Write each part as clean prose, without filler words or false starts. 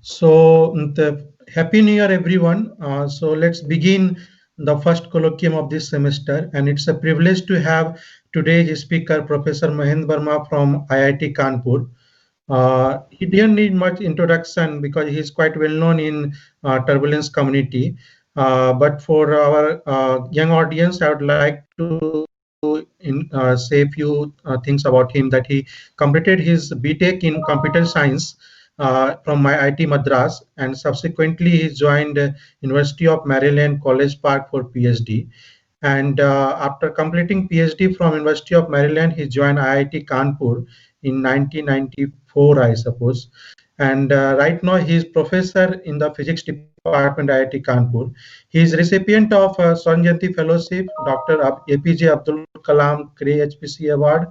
Happy New Year, everyone. So let's begin the first colloquium of this semester, and it's a privilege to have today's speaker, Professor Mahendra Verma from IIT Kanpur. He didn't need much introduction because he's quite well known in turbulence community. But for our young audience, I would like to say a few things about him. That he completed his BTech in computer science from my IIT Madras, and subsequently he joined University of Maryland College Park for PhD. And after completing PhD from University of Maryland, he joined IIT Kanpur in 1994, I suppose. And right now he is professor in the physics department IIT Kanpur. He is recipient of Swaran Jayanti Fellowship, Dr. APJ Abdul Kalam Cray HPC Award,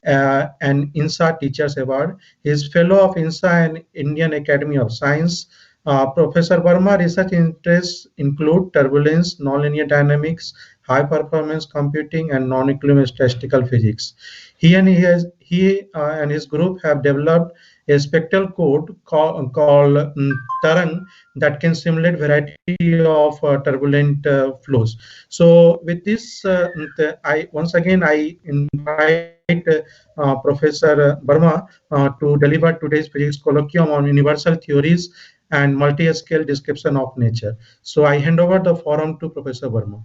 and INSA Teachers Award. He is fellow of INSA and Indian Academy of Science. Professor Verma research interests include turbulence, nonlinear dynamics, high performance computing, and non-equilibrium statistical physics. He and his group have developed a spectral code called Tarang that can simulate variety of turbulent flows. So with this, I once again I invite Professor Verma to deliver today's physics colloquium on universal theories and multi-scale description of nature. So I hand over the forum to Professor Verma.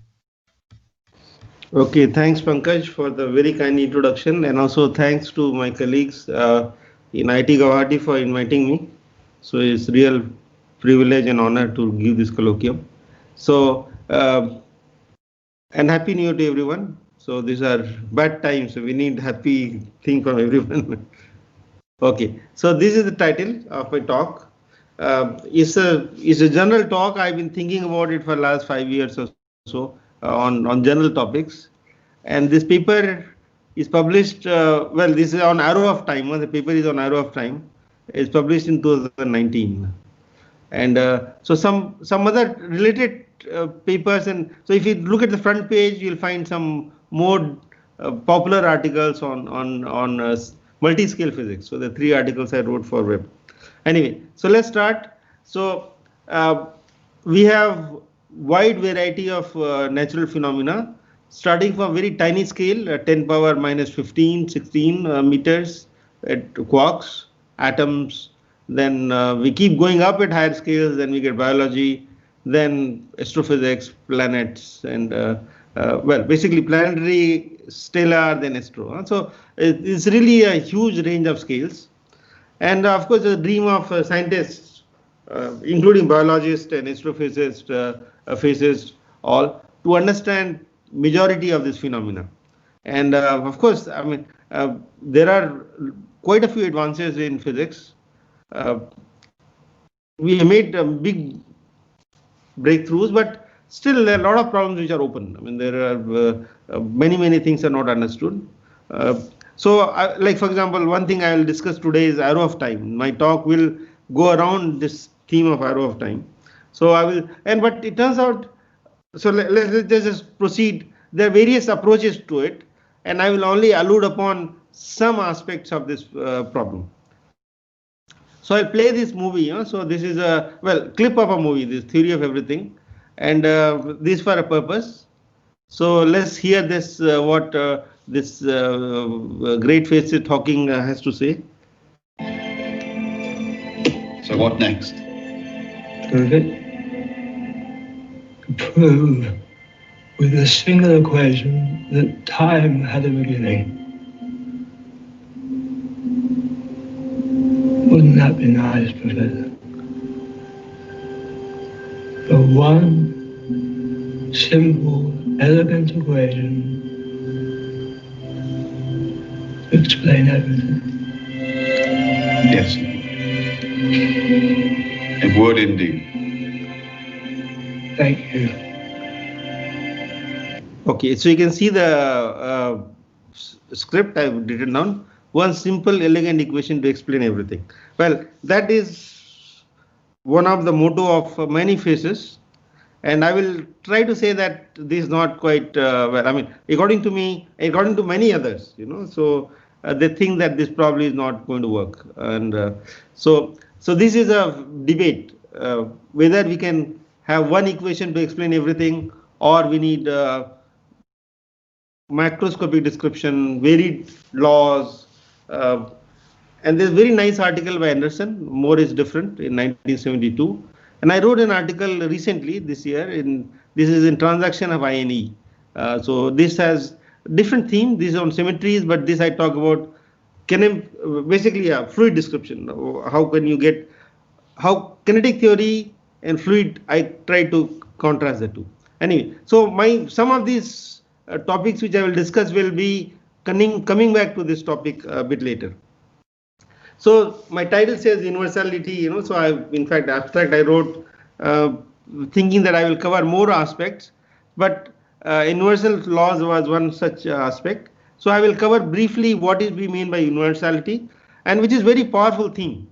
Okay, thanks Pankaj for the very kind introduction, and also thanks to my colleagues in IIT Guwahati for inviting me. So it's real privilege and honor to give this colloquium. So and happy new year to everyone. So these are bad times, so we need happy thing from everyone. Okay, so this is the title of my talk. It's a general talk. I've been thinking about it for the last 5 years or so on general topics. And this paper is published, well, this is on Arrow of Time. The paper is on Arrow of Time. It's published in 2019. And so some other related papers. And so if you look at the front page, you'll find some more popular articles on multi-scale physics. So the 3 articles I wrote for web. Anyway, so let's start. So we have wide variety of natural phenomena, starting from very tiny scale, 10 power minus 15, 16 meters at quarks, atoms. Then we keep going up at higher scales. Then we get biology, then astrophysics, planets, and well, basically planetary, stellar, then astro. So it's really a huge range of scales. And of course, the dream of scientists, including biologists and astrophysicists, physicists, all to understand majority of this phenomena. And of course, I mean, there are quite a few advances in physics. We have made big breakthroughs, but still there are a lot of problems which are open. I mean, there are many things are not understood. So, like for example, one thing I will discuss today is Arrow of Time. My talk will go around this theme of Arrow of Time. So I will, but it turns out, so let's just proceed. There are various approaches to it, and I will only allude upon some aspects of this problem. So I'll play this movie. So this is a, well, clip of a movie, this Theory of Everything, and this for a purpose. So let's hear this, what this great-faced Hawking has to say. So what next? Prove it. Prove with a single equation that time had a beginning. Wouldn't that be nice, Professor? For one simple, elegant equation to explain everything. Yes. It would indeed. Thank you. Okay, so you can see the script I've written down. One simple, elegant equation to explain everything. Well, that is one of the motto of many physicists, and I will try to say that this is not quite well. I mean, according to me, according to many others, so they think that this probably is not going to work. And so So this is a debate whether we can have one equation to explain everything, or we need macroscopic description, varied laws. And there's a very nice article by Anderson, More is Different, in 1972. And I wrote an article recently this year, this is in Transaction of INE. So this has different theme. This is on symmetries, but this I talk about basically a fluid description. How can you get, how kinetic theory and fluid, I try to contrast the two. Anyway, so some of these topics which I will discuss will be coming back to this topic a bit later. So my title says universality, so in fact, abstract I wrote thinking that I will cover more aspects, but universal laws was one such aspect. So I will cover briefly what we mean by universality, and which is very powerful theme.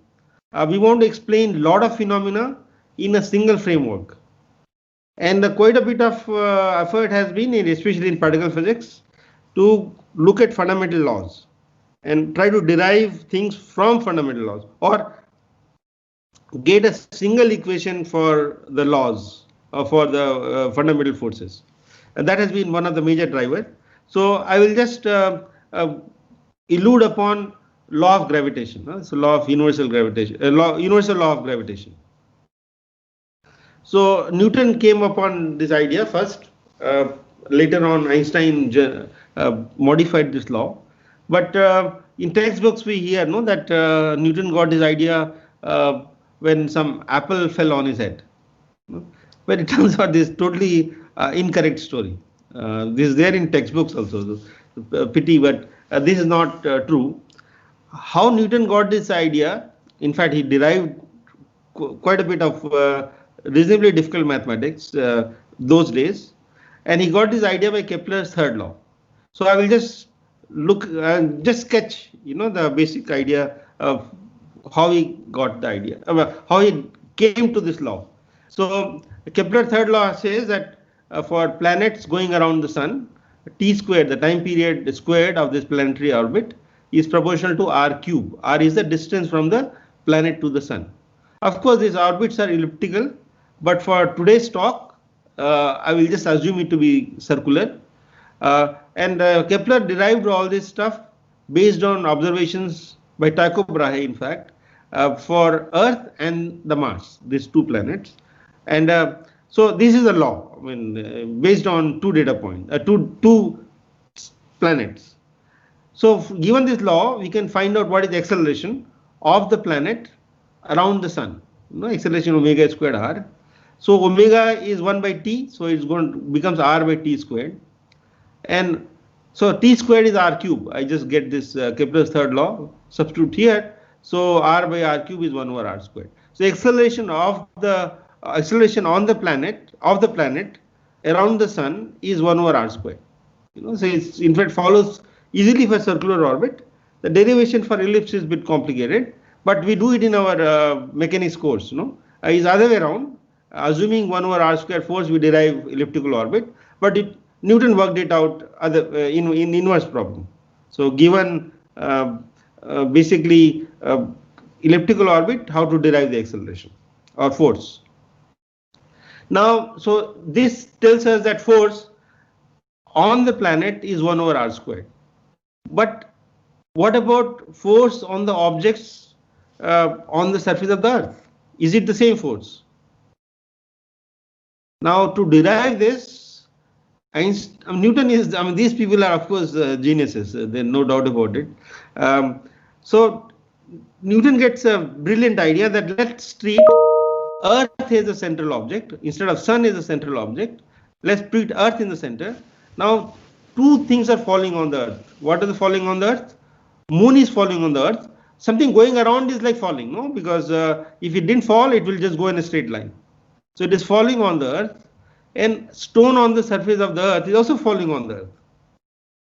We want to explain a lot of phenomena in a single framework. And quite a bit of effort has been, especially in particle physics, to look at fundamental laws and try to derive things from fundamental laws, or get a single equation for the laws for the fundamental forces. And that has been one of the major drivers. So I will just allude upon law of gravitation. So law of universal gravitation, universal law of gravitation. So Newton came upon this idea first. Later on, Einstein modified this law. But in textbooks, we hear that Newton got his idea when some apple fell on his head. But it turns out this is totally incorrect story. This is there in textbooks also. Pity, but this is not true. How Newton got this idea? In fact, he derived quite a bit of reasonably difficult mathematics those days, and he got this idea by Kepler's third law. So I will just just sketch, the basic idea of how he got the idea, how he came to this law. So Kepler's third law says that for planets going around the sun, t squared, the time period squared of this planetary orbit, is proportional to r cube. R is the distance from the planet to the sun. Of course, these orbits are elliptical, but for today's talk, I will just assume it to be circular. And Kepler derived all this stuff based on observations by Tycho Brahe, in fact, for Earth and the Mars, these two planets. And so this is a law, based on two data points, two planets. So given this law, we can find out what is the acceleration of the planet around the sun. Acceleration omega squared r. So omega is 1 by t, so it's becomes r by t squared. And so t squared is r cube. I just get this Kepler's third law, substitute here. So r by r cube is 1 over r squared. So acceleration of the on the planet around the sun is 1 over r squared. So it's in fact follows easily for circular orbit. The derivation for ellipse is a bit complicated, but we do it in our mechanics course. Is other way around. Assuming 1 over r square force, we derive elliptical orbit, but Newton worked it out in inverse problem. So given basically elliptical orbit, how to derive the acceleration or force. Now, so this tells us that force on the planet is 1 over r squared. But what about force on the objects on the surface of the Earth? Is it the same force? Now, to derive this, Newton is, these people are of course geniuses, there's no doubt about it. So Newton gets a brilliant idea that let's treat Earth as a central object instead of sun as a central object. Let's treat Earth in the center. Now, two things are falling on the Earth. What are falling on the Earth? Moon is falling on the Earth. Something going around is like falling, no? Because if it didn't fall, it will just go in a straight line. So it is falling on the Earth, and stone on the surface of the Earth is also falling on the Earth.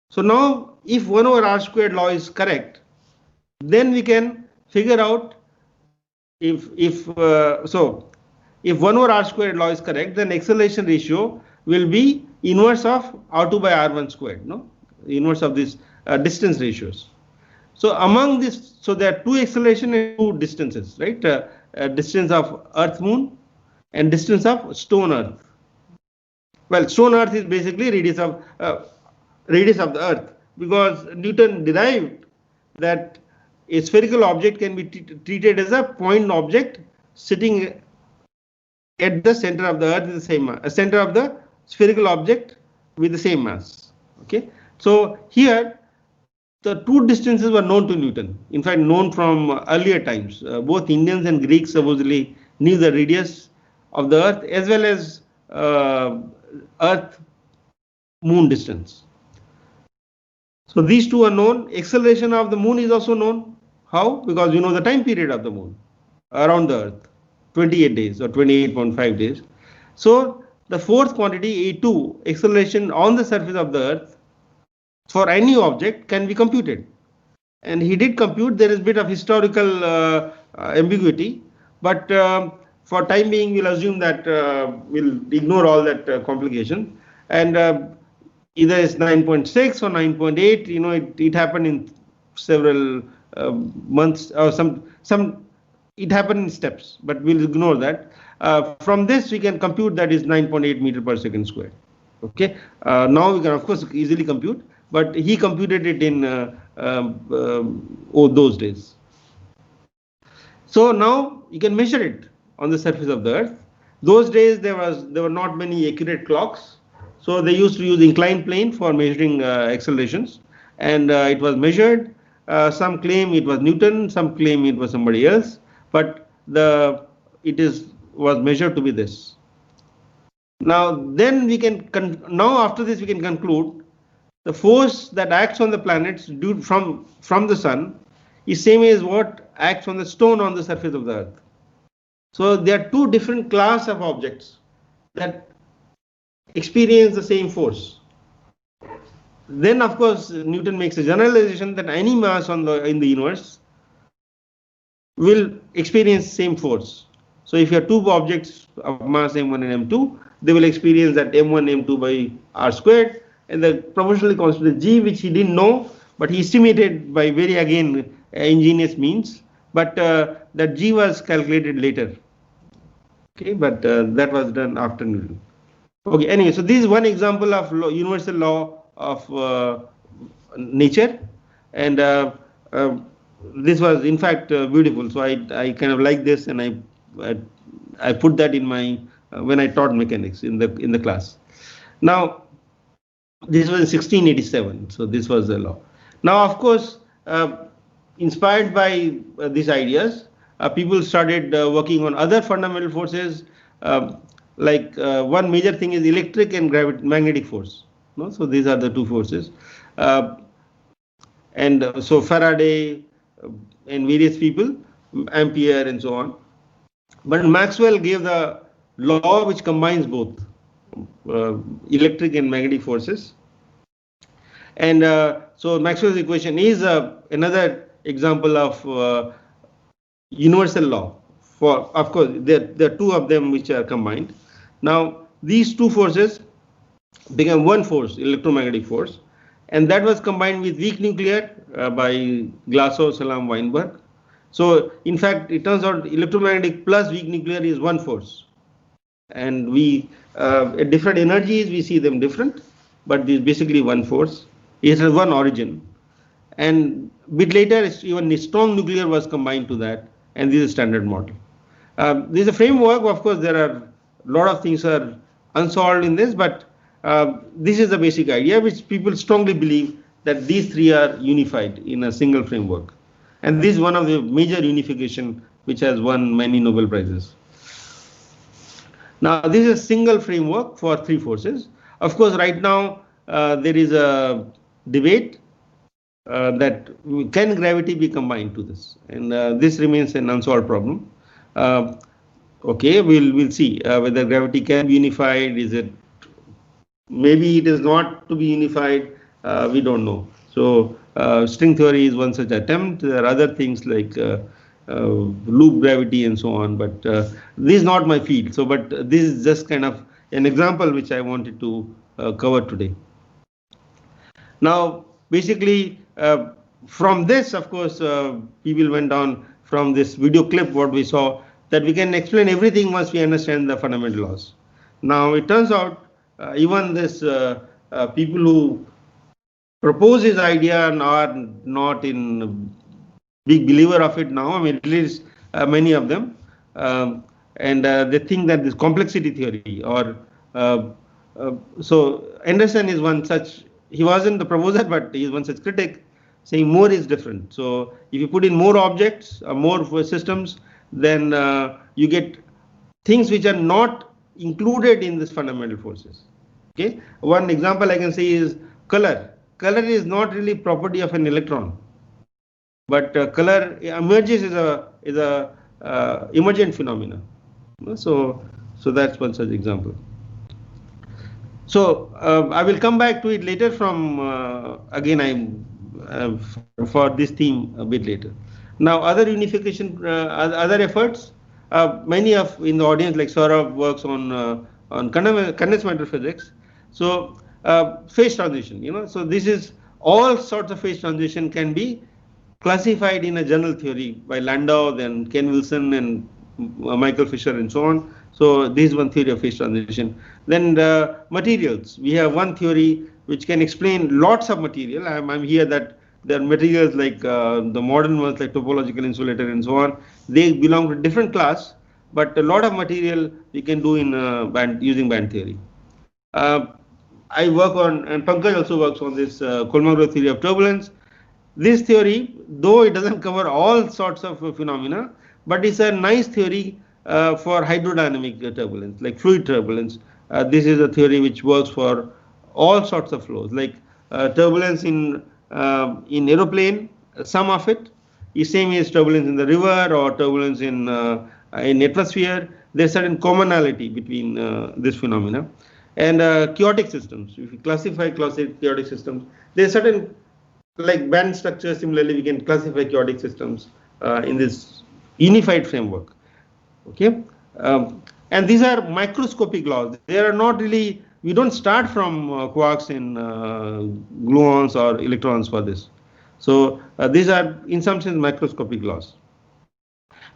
So now, if 1 over r squared law is correct, then we can figure out if 1 over r squared law is correct, then acceleration ratio will be inverse of r2 by r1 squared, no? Inverse of these distance ratios. So among this, so there are two acceleration and two distances, right? Distance of Earth Moon and distance of stone Earth. Well, stone Earth is basically radius of the Earth, because Newton derived that a spherical object can be treated as a point object sitting at the center of the Earth with the same center of the spherical object with the same mass. Okay, so here the two distances were known to Newton. In fact, known from earlier times. Both Indians and Greeks supposedly knew the radius of the Earth as well as Earth Moon distance. So these two are known. Acceleration of the Moon is also known. How? Because you know the time period of the Moon around the Earth, 28 days or 28.5 days. So the fourth quantity, A2, acceleration on the surface of the Earth for any object can be computed. And he did compute. There is a bit of historical ambiguity, but for time being, we'll assume that we'll ignore all that complication. And either it's 9.6 or 9.8. You know, it happened in several months, or it happened in steps, but we'll ignore that. From this, we can compute that is 9.8 meter per second squared. Okay. Now we can of course easily compute, but he computed it in those days. So now you can measure it on the surface of the Earth. Those days there were not many accurate clocks, so they used to use inclined plane for measuring accelerations, and it was measured. Some claim it was Newton, some claim it was somebody else, but was measured to be this. Now then we can after this we can conclude the force that acts on the planets due from the sun is same as what acts on the stone on the surface of the Earth. So there are two different class of objects that experience the same force. Then of course Newton makes a generalization that any mass in the universe will experience same force. So if you have two objects of mass m1 and m2, they will experience that m1 m2 by r squared, and the proportionally constant g, which he didn't know, but he estimated by very again ingenious means, but that g was calculated later. Okay, but that was done after Newton. Okay, anyway, so this is one example of universal law of nature, and this was in fact beautiful. So I kind of like this, and I put that in my when I taught mechanics in the class. Now this was in 1687, so this was the law. Now of course, inspired by these ideas, people started working on other fundamental forces. Like one major thing is electric and magnetic force. No? So these are the two forces, and so Faraday and various people, Ampere and so on. But Maxwell gave the law which combines both electric and magnetic forces. And so Maxwell's equation is another example of universal law. For of course there are two of them which are combined. Now these two forces become one force, electromagnetic force, and that was combined with weak nuclear by Glashow, Salam, Weinberg. So in fact it turns out electromagnetic plus weak nuclear is one force, and we at different energies we see them different, but this is basically one force. It has one origin, and bit later even strong nuclear was combined to that, and this is a standard model. This is a framework. Of course there are a lot of things are unsolved in this, but this is the basic idea which people strongly believe that these three are unified in a single framework, and this is one of the major unification which has won many Nobel Prizes. Now this is a single framework for three forces. Of course right now there is a debate that can gravity be combined to this, and this remains an unsolved problem. Okay, we'll see whether gravity can be unified. Is it, maybe it is not to be unified, we don't know. So string theory is one such attempt. There are other things like loop gravity and so on, but this is not my field. So but this is just kind of an example which I wanted to cover today. Now basically from this, of course, people went on from this video clip, what we saw, that we can explain everything once we understand the fundamental laws. Now, it turns out even this people who propose his idea and are not in big believer of it now. I mean, at least many of them, and they think that this complexity theory or so Anderson is one such. He wasn't the proposer, but he is one such critic, saying more is different. So if you put in more objects, more systems, then you get things which are not included in this fundamental forces. Okay, one example I can say is color. Color is not really property of an electron, but color emerges is a emergent phenomena. So that's one such example. So I will come back to it later from again for this theme a bit later. Now other unification, other efforts. Many of in the audience like Saurabh works on condensed matter physics. So phase transition, so this is all sorts of phase transition can be classified in a general theory by Landau, then Ken Wilson and Michael Fisher and so on. So this is one theory of phase transition. Then the materials, we have one theory which can explain lots of material. I'm here that there are materials like the modern ones like topological insulator and so on. They belong to different class, but a lot of material we can do in using band theory. I work on, and Pankaj also works on this Kolmogorov theory of turbulence. This theory, though it doesn't cover all sorts of phenomena, but it's a nice theory for hydrodynamic turbulence, like fluid turbulence. This is a theory which works for all sorts of flows, like turbulence in aeroplane. Some of it is same as turbulence in the river or turbulence in atmosphere. There's certain commonality between this phenomena. And chaotic systems. If you classify chaotic systems, there's certain like band structure. Similarly, we can classify chaotic systems in this unified framework. Okay, and these are microscopic laws. They are not really. We don't start from quarks and gluons or electrons for this. So these are in some sense microscopic laws.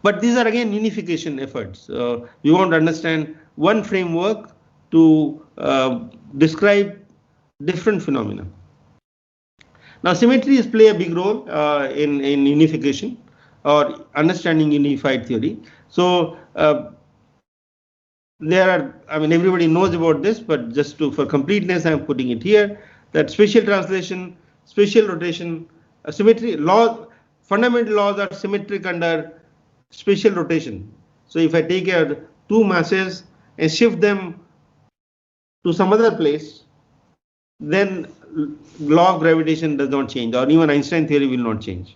But these are again unification efforts. We want to understand one framework to describe different phenomena. Now symmetries play a big role in unification or understanding unified theory. So there are, I mean, everybody knows about this, but just for completeness, I'm putting it here, that spatial translation, spatial rotation, symmetry laws, fundamental laws are symmetric under spatial rotation. So if I take two masses and shift them to some other place, then law of gravitation does not change, or even Einstein theory will not change.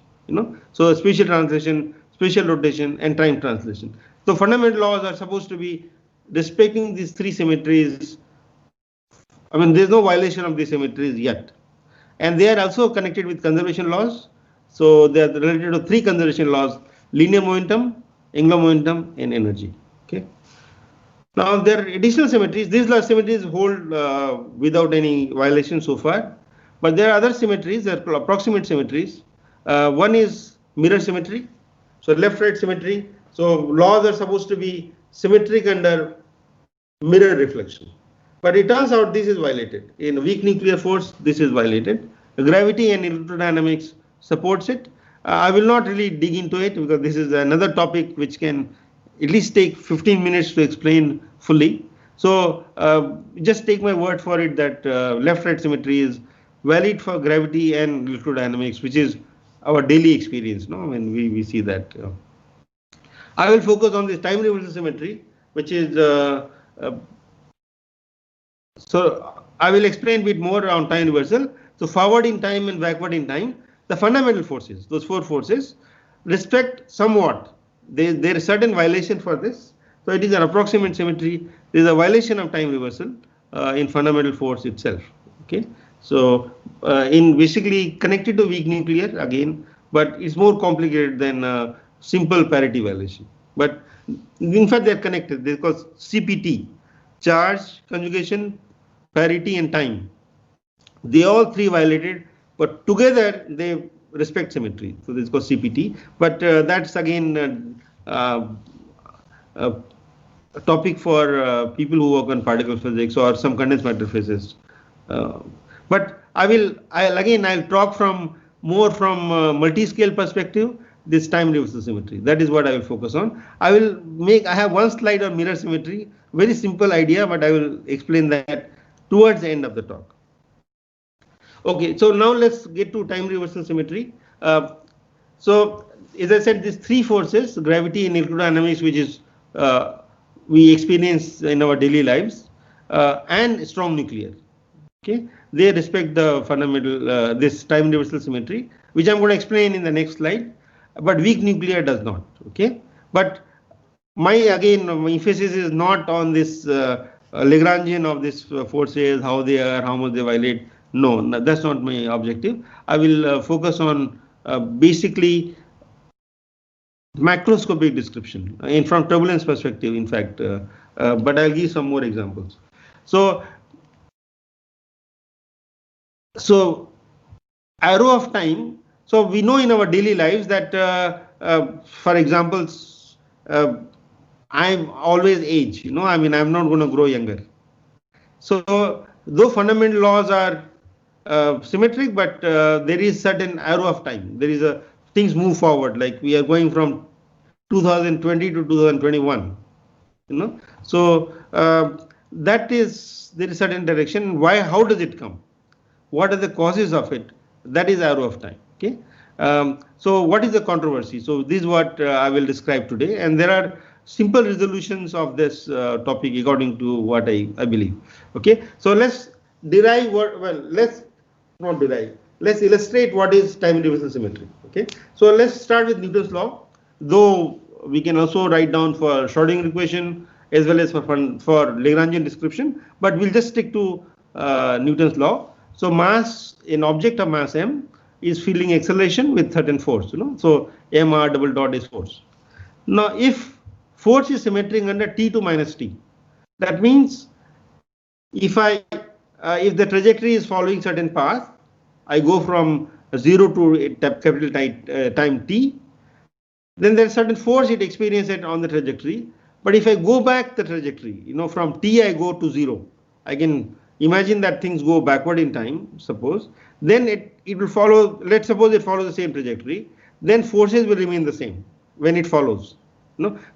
So spatial translation, spatial rotation, and time translation. So fundamental laws are supposed to be respecting these three symmetries. I mean, there's no violation of these symmetries yet, and they are also connected with conservation laws. So they are related to three conservation laws: linear momentum, angular momentum, and energy. Okay. Now there are additional symmetries. These symmetries hold without any violation so far, but there are other symmetries. There are approximate symmetries. One is mirror symmetry, so left-right symmetry. So laws are supposed to be symmetric under mirror reflection, but it turns out this is violated. In weak nuclear force, this is violated. Gravity and electrodynamics supports it. I will not really dig into it because this is another topic which can at least take 15 minutes to explain fully. So just take my word for it that left-right symmetry is valid for gravity and electrodynamics, which is our daily experience, when we see that. I will focus on this time reversal symmetry, which is so I will explain a bit more around time reversal. So forward in time and backward in time, the fundamental forces, those four forces, respect somewhat. There is certain violation for this. So it is an approximate symmetry. There is a violation of time reversal in fundamental force itself. Okay. So in basically connected to weak nuclear again, but it's more complicated than simple parity violation. But in fact, they're connected. They're called CPT: charge, conjugation, parity, and time. They all three violated, but together they respect symmetry. So this is called CPT. But that's again a topic for people who work on particle physics or some condensed matter physics. But I'll talk more from multi-scale perspective. This time reversal symmetry. That is what I will focus on. I have one slide on mirror symmetry. Very simple idea, but I will explain that towards the end of the talk. Okay, so now let's get to time reversal symmetry. So as I said, these three forces, gravity and electrodynamics, which is we experience in our daily lives, and strong nuclear. Okay, they respect the fundamental this time reversal symmetry, which I'm going to explain in the next slide. But weak nuclear does not. Okay, but my emphasis is not on this Lagrangian of these forces, how they are, how much they violate. No, that's not my objective. I will focus on basically macroscopic description from turbulence perspective, in fact, but I'll give some more examples. So arrow of time. So we know in our daily lives that, for example, I'm always age. I mean, I'm not going to grow younger. So though fundamental laws are symmetric, but there is certain arrow of time. There is things move forward. Like we are going from 2020 to 2021. So there is certain direction. Why? How does it come? What are the causes of it? That is arrow of time. Okay. So what is the controversy? So this is what I will describe today, and there are simple resolutions of this topic according to what I believe. Okay. So let's derive let's illustrate what is time reversal symmetry. Okay. So let's start with Newton's law, though we can also write down for Schrodinger equation as well as for Lagrangian description, but we'll just stick to Newton's law. So an object of mass m is feeling acceleration with certain force, so mr double dot is force. Now if force is symmetric under t2 minus t, that means if the trajectory is following certain path, I go from 0 to capital time t, then there's certain force it experiences on the trajectory. But if I go back the trajectory, from t I go to 0, I can imagine that things go backward in time, suppose, then it will follow, let's suppose it follows the same trajectory, then forces will remain the same when it follows.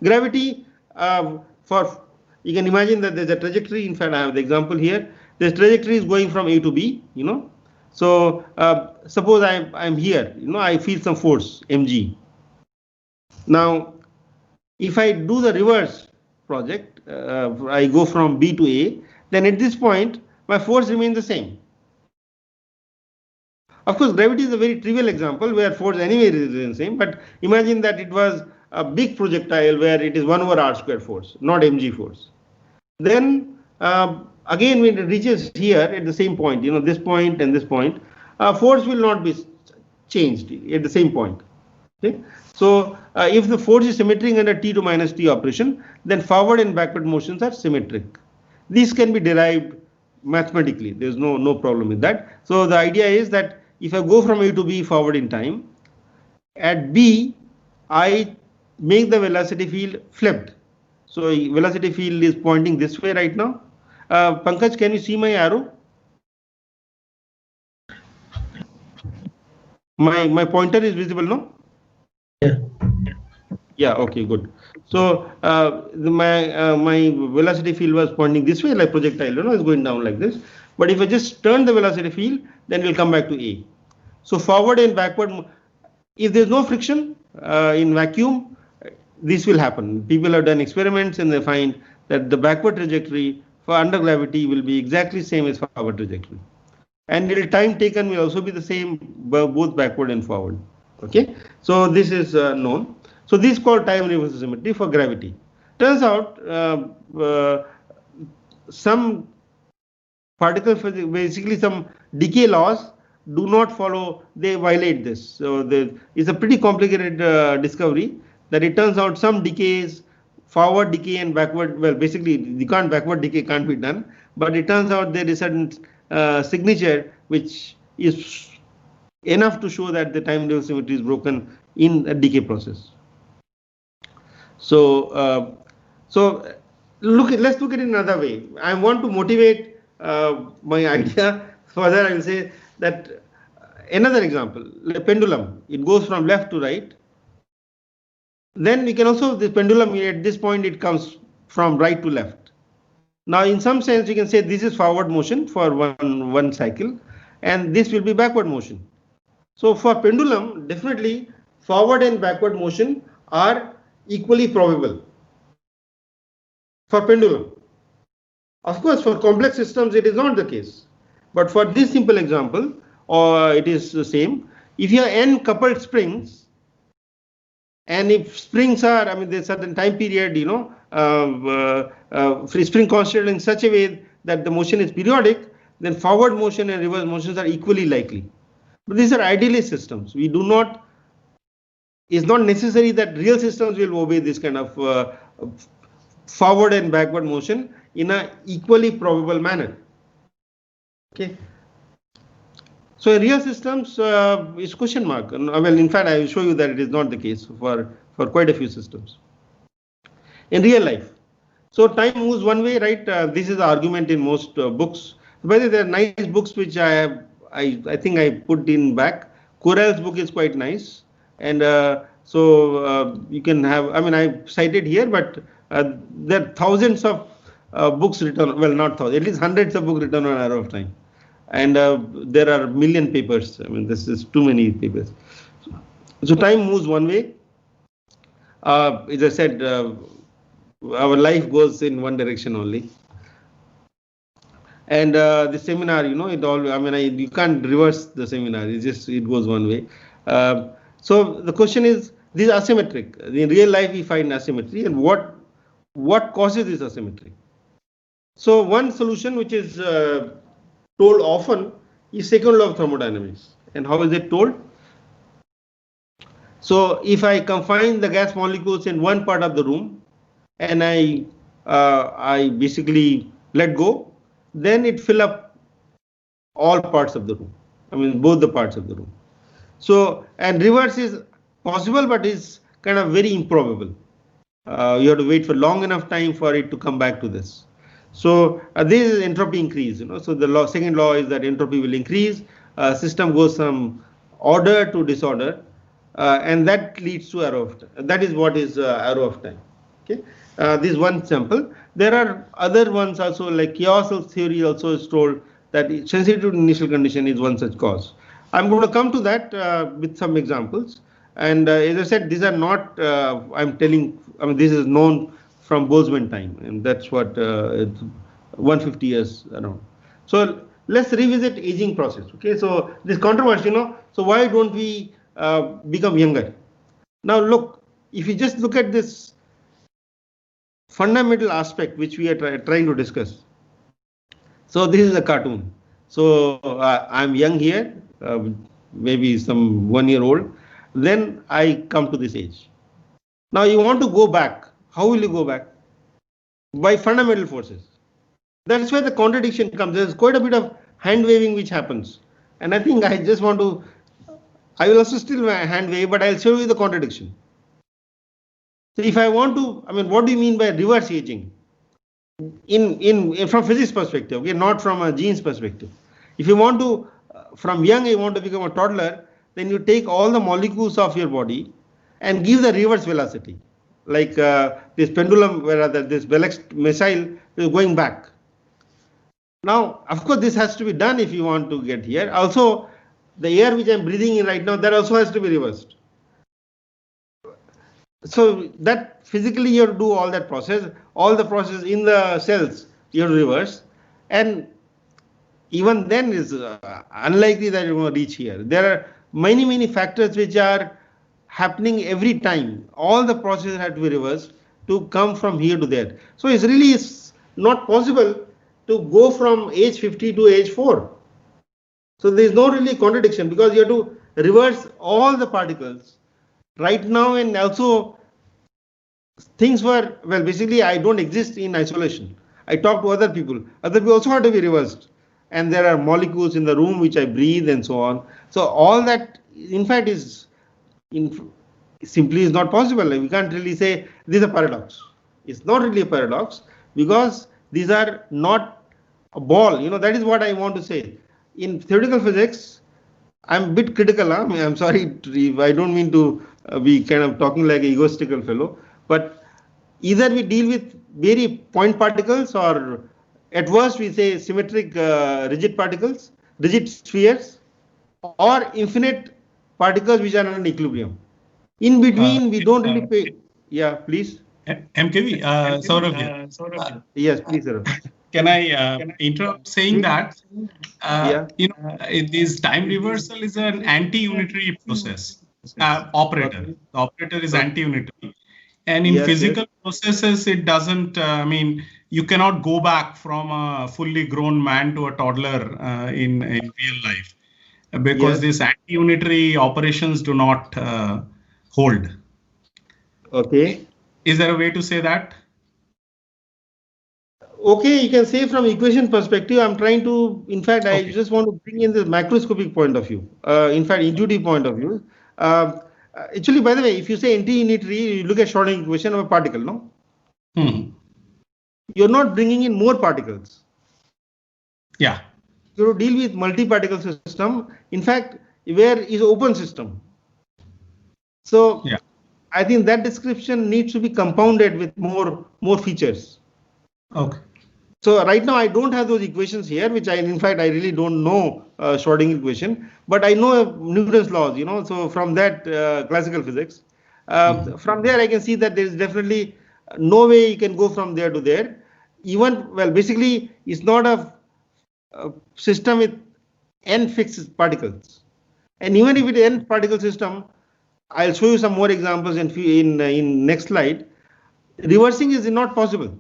Gravity, you can imagine that there's a trajectory. In fact, I have the example here. This trajectory is going from A to B, So suppose I'm here, I feel some force, mg. Now, if I do the reverse project, I go from B to A, then at this point, my force remains the same. Of course, gravity is a very trivial example where force anyway is the same, but imagine that it was a big projectile where it is 1 over r square force, not mg force. Then again, when it reaches here at the same point, this point and this point, force will not be changed at the same point. Okay? So if the force is symmetric under t2 minus t operation, then forward and backward motions are symmetric. These can be derived mathematically. There's no problem with that. So the idea is that if I go from A to B forward in time, at B, I make the velocity field flipped. So velocity field is pointing this way right now. Pankaj, can you see my arrow? My pointer is visible, no? Yeah. Yeah, okay, good. So my velocity field was pointing this way, like projectile, is going down like this. But if I just turn the velocity field, then we'll come back to A. So forward and backward, if there's no friction in vacuum, this will happen. People have done experiments and they find that the backward trajectory for under gravity will be exactly same as forward trajectory. And the time taken will also be the same both backward and forward. Okay, so this is known. So this is called time reversal symmetry for gravity. Turns out some particle physics, basically some decay laws, do not follow, they violate this. So it's a pretty complicated discovery that it turns out some decays, forward decay and backward, well, basically backward decay can't be done, but it turns out there is certain signature which is enough to show that the time level symmetry is broken in a decay process. So, let's look at it another way. I want to motivate my idea further. I will say that another example, the pendulum, it goes from left to right. Then we can also, the pendulum at this point, it comes from right to left. Now, in some sense, you can say this is forward motion for one cycle, and this will be backward motion. So for pendulum, definitely forward and backward motion are equally probable for pendulum. Of course, for complex systems, it is not the case. But for this simple example, it is the same. If you have n coupled springs, and if springs are, I mean, there's certain time period, free spring constituted in such a way that the motion is periodic, then forward motion and reverse motions are equally likely. But these are idealist systems. We do not, it's not necessary that real systems will obey this kind of forward and backward motion in an equally probable manner. Okay. So in real systems, it's question mark. Well, in fact, I will show you that it is not the case for quite a few systems. In real life, so time moves one way, right? This is the argument in most books. By the way, there are nice books which I think I put in back. Corral's book is quite nice, and you can have. I mean, I cited here, but there are thousands of books written. Well, not thousands, at least hundreds of books written on arrow of time. And there are a million papers. I mean, this is too many papers. So time moves one way. As I said, our life goes in one direction only. And the seminar, it all. I mean, you can't reverse the seminar. It goes one way. So the question is, this is asymmetric. In real life, we find asymmetry, and what causes this asymmetry? So one solution, which is told often, is second law of thermodynamics. And how is it told? So if I confine the gas molecules in one part of the room and I basically let go, then it fill up all parts of the room. I mean, both the parts of the room. So, and reverse is possible, but is kind of very improbable. You have to wait for long enough time for it to come back to this. So this is entropy increase. So the second law is that entropy will increase. System goes from order to disorder, and that leads to arrow of time. That is what is arrow of time. Okay, this is one sample. There are other ones also, like chaos theory also is told that sensitivity to initial condition is one such cause. I'm going to come to that with some examples. And as I said, these are not. I'm telling. I mean, this is known from Boltzmann time, and that's what 150 years around. So let's revisit aging process. Okay, so this controversy, so why don't we become younger? Now look, if you just look at this fundamental aspect which we are trying to discuss. So this is a cartoon. So I'm young here, maybe some 1 year old. Then I come to this age. Now you want to go back. How will you go back? By fundamental forces. That's where the contradiction comes. There's quite a bit of hand waving which happens. And I think I just want to, I will also still hand wave, but I'll show you the contradiction. So if I want to, I mean, what do you mean by reverse aging? From physics perspective, okay, not from a genes perspective. If you want to, from young, you want to become a toddler, then you take all the molecules of your body and give the reverse velocity. Like this pendulum, where this Bellix missile is going back. Now, of course, this has to be done if you want to get here. Also, the air which I'm breathing in right now, that also has to be reversed. So that physically you have to do all that process, all the process in the cells you have to reverse, and even then is unlikely that you will reach here. There are many factors which are happening every time. All the processes have to be reversed to come from here to there. So it's really not possible to go from age 50 to age 4. So there is no really contradiction, because you have to reverse all the particles right now, and also things were, well, basically I don't exist in isolation. I talk to other people. Other people also have to be reversed. and there are molecules in the room which I breathe and so on. So all that, in fact, simply is not possible. We can't really say this is a paradox. It's not really a paradox because these are not a ball. That is what I want to say. In theoretical physics, I'm a bit critical. I'm sorry, I don't mean to be kind of talking like an egotistical fellow, but either we deal with very point particles, or at worst we say symmetric rigid particles, rigid spheres, or infinite particles which are in equilibrium. In between, we don't really pay. Yeah, please. MKV, Saurabh here. Yes, please, Saurabh. Can I interrupt saying that Yeah. this time reversal is an anti-unitary process. Operator. The operator is anti-unitary. And in physical processes, it doesn't, you cannot go back from a fully grown man to a toddler in real life, because these anti-unitary operations do not hold. Okay. Is there a way to say that? Okay, you can say from equation perspective, I'm trying to, in fact, I just want to bring in the macroscopic point of view, in fact, intuitive point of view. Actually, by the way, if you say anti-unitary, you look at Schrodinger equation of a particle, no? You're not bringing in more particles. Yeah. You deal with multi-particle system. In fact, where is open system. So yeah. I think that description needs to be compounded with more features. Okay. So right now I don't have those equations here, which in fact I really don't know Schrodinger equation, but I know Newton's laws, so from that classical physics, from there I can see that there is definitely no way you can go from there to there. Even, well, basically it's not a system with n fixed particles, and even if it is n particle system, I'll show you some more examples in next slide. Reversing is not possible.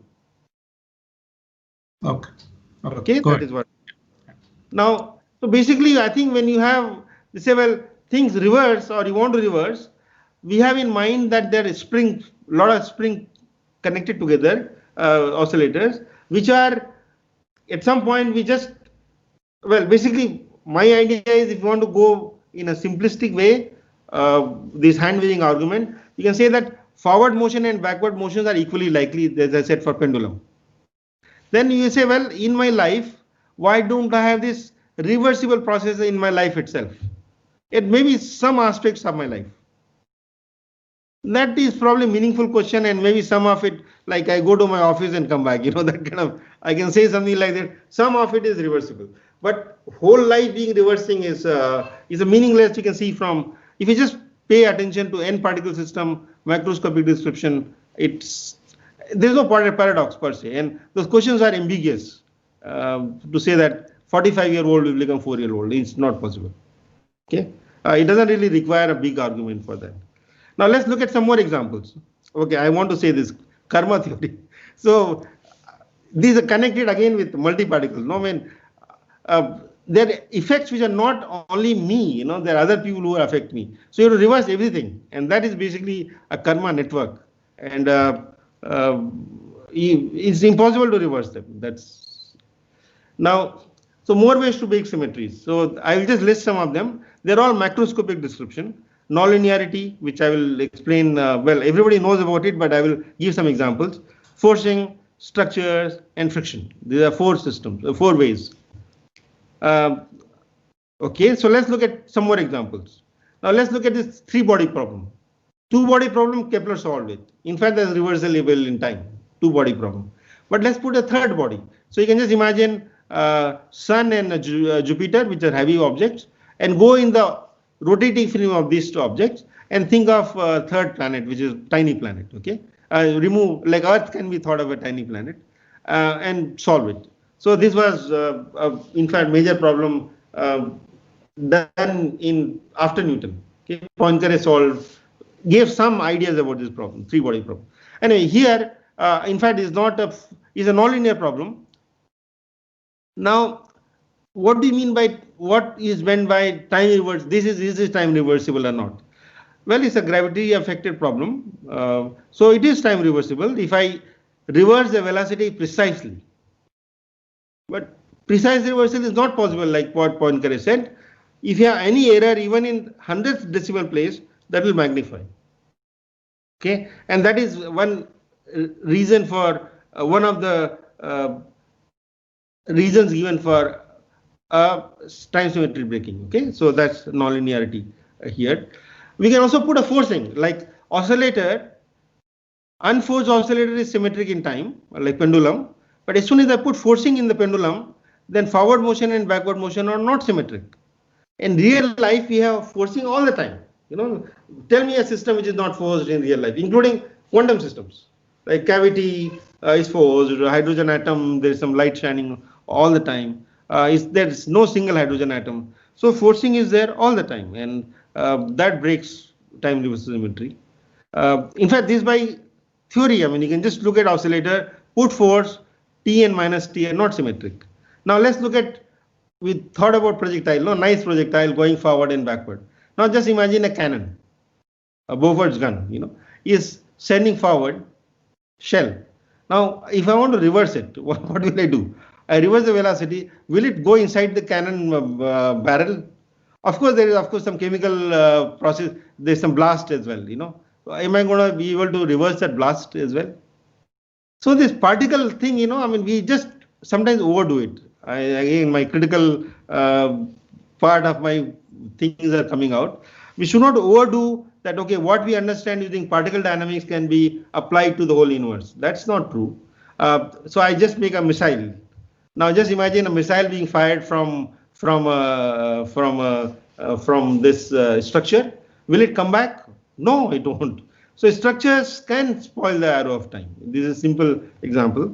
Okay, that is what. Now, so basically, I think when you have, you say, well, things reverse, or you want to reverse, we have in mind that there is a lot of spring connected together, oscillators, which are at some point basically my idea is, if you want to go in a simplistic way, this hand waving argument, you can say that forward motion and backward motions are equally likely, as I said, for pendulum. Then you say, well, in my life, why don't I have this reversible process in my life itself? It may be some aspects of my life. That is probably a meaningful question, and maybe some of it, like I go to my office and come back, that kind of, I can say something like that. Some of it is reversible, but whole life being reversing is a meaningless. You can see from, if you just pay attention to n particle system macroscopic description, there's no paradox per se, and those questions are ambiguous. To say that 45-year-old will become 4-year-old, it's not possible. Okay, it doesn't really require a big argument for that. Now let's look at some more examples. Okay, I want to say this karma theory. So these are connected again with multi-particles. There are effects which are not only me. There are other people who affect me. So you have to reverse everything, and that is basically a karma network. And it's impossible to reverse them. Now, so more ways to make symmetries. So I will just list some of them. They're all macroscopic description. Nonlinearity, which I will explain, well, everybody knows about it, but I will give some examples. Forcing, structures, and friction. These are 4 systems, 4 ways. Okay, so let's look at some more examples. Now let's look at this 3-body problem. 2-body problem, Kepler solved it. In fact, there's reversible in time, 2-body problem. But let's put a 3rd body. So you can just imagine Sun and Jupiter, which are heavy objects, and go in the rotating frame of these 2 objects, and think of a 3rd planet, which is tiny planet. Okay, remove, like Earth can be thought of a tiny planet, and solve it. So this was, in fact, major problem done after Newton. Okay, Poincaré solved, gave some ideas about this problem, 3-body problem. Anyway, here, in fact, is a nonlinear problem. Now, what do you mean by, what is meant by time reverse? Is this time reversible or not? Well, it's a gravity affected problem. So it is time reversible if I reverse the velocity precisely. But precise reversal is not possible, like what Poincare said. If you have any error, even in 100th decimal place, that will magnify. Okay, and that is one reason for one of the reasons given for time symmetry breaking. Okay, so that's nonlinearity here. We can also put a forcing, like oscillator. Unforced oscillator is symmetric in time, like pendulum. But as soon as I put forcing in the pendulum, then forward motion and backward motion are not symmetric. In real life, we have forcing all the time. You know, tell me a system which is not forced in real life, including quantum systems. Like cavity is forced, hydrogen atom, there is some light shining all the time. There is no single hydrogen atom. So forcing is there all the time, and that breaks time reversal symmetry. In fact, this by theory. I mean, you can just look at oscillator, put force, Tn minus Tn, not symmetric. Now let's look at, we thought about projectile, no, nice projectile going forward and backward. Now just imagine a cannon, a Beaufort's gun, you know, is sending forward shell. Now, if I want to reverse it, what will I do? I reverse the velocity. Will it go inside the cannon barrel? Of course, there is some chemical process. There's some blast as well, you know. Am I going to be able to reverse that blast as well? So this particle thing, you know, I mean, we just sometimes overdo it. Again, my critical part of my things are coming out. We should not overdo that. Okay, what we understand using particle dynamics can be applied to the whole universe. That's not true. So I just make a missile. Now just imagine a missile being fired from this structure. Will it come back? No, it won't. So structures can spoil the arrow of time. This is a simple example.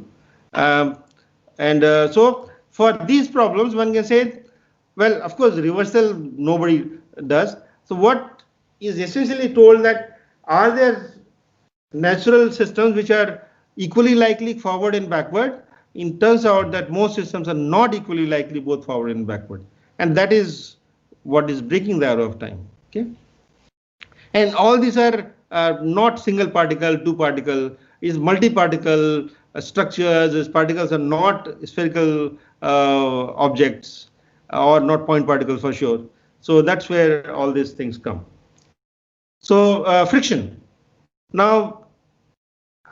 So for these problems, one can say, well, of course, reversal nobody does. So what is essentially told that are there natural systems which are equally likely forward and backward? It turns out that most systems are not equally likely both forward and backward. And that is what is breaking the arrow of time. Okay. And all these are not single particle, two particle, is multi-particle structures. These particles are not spherical objects or not point particles for sure. So that's where all these things come. So friction. Now,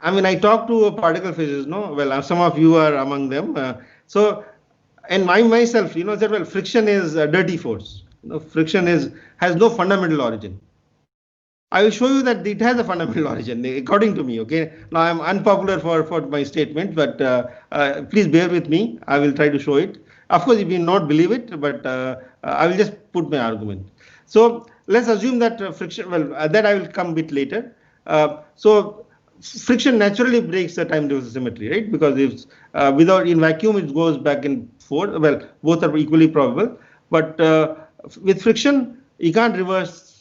I mean, I talked to a particle physicist, no? Well, some of you are among them. And myself, you know, said, well, friction is a dirty force. You know, friction has no fundamental origin. I will show you that it has a fundamental origin, according to me. Okay. Now I'm unpopular for my statement, but please bear with me. I will try to show it. Of course, you will not believe it, but I will just put my argument. So let's assume that friction. Well, that I will come a bit later. So friction naturally breaks the time reversal symmetry, right? Because if without in vacuum it goes back and forth. Well, both are equally probable, but with friction you can't reverse,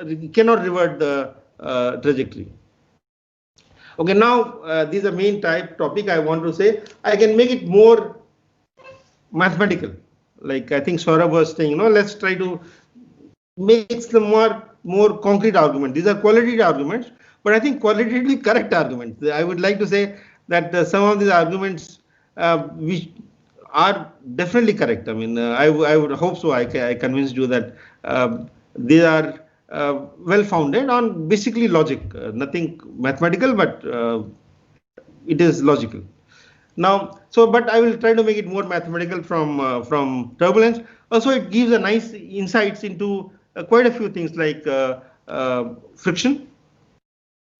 you cannot revert the trajectory. Okay, now this is the main topic I want to say. I can make it more mathematical, like I think Saurabh was saying. You know, let's try to make some more concrete argument. These are qualitative arguments, but I think qualitatively correct arguments. I would like to say that some of these arguments which are definitely correct. I mean, I would hope so. I convinced you that they are well founded on basically logic, nothing mathematical, but it is logical. Now, but I will try to make it more mathematical from turbulence. Also, it gives a nice insights into quite a few things like friction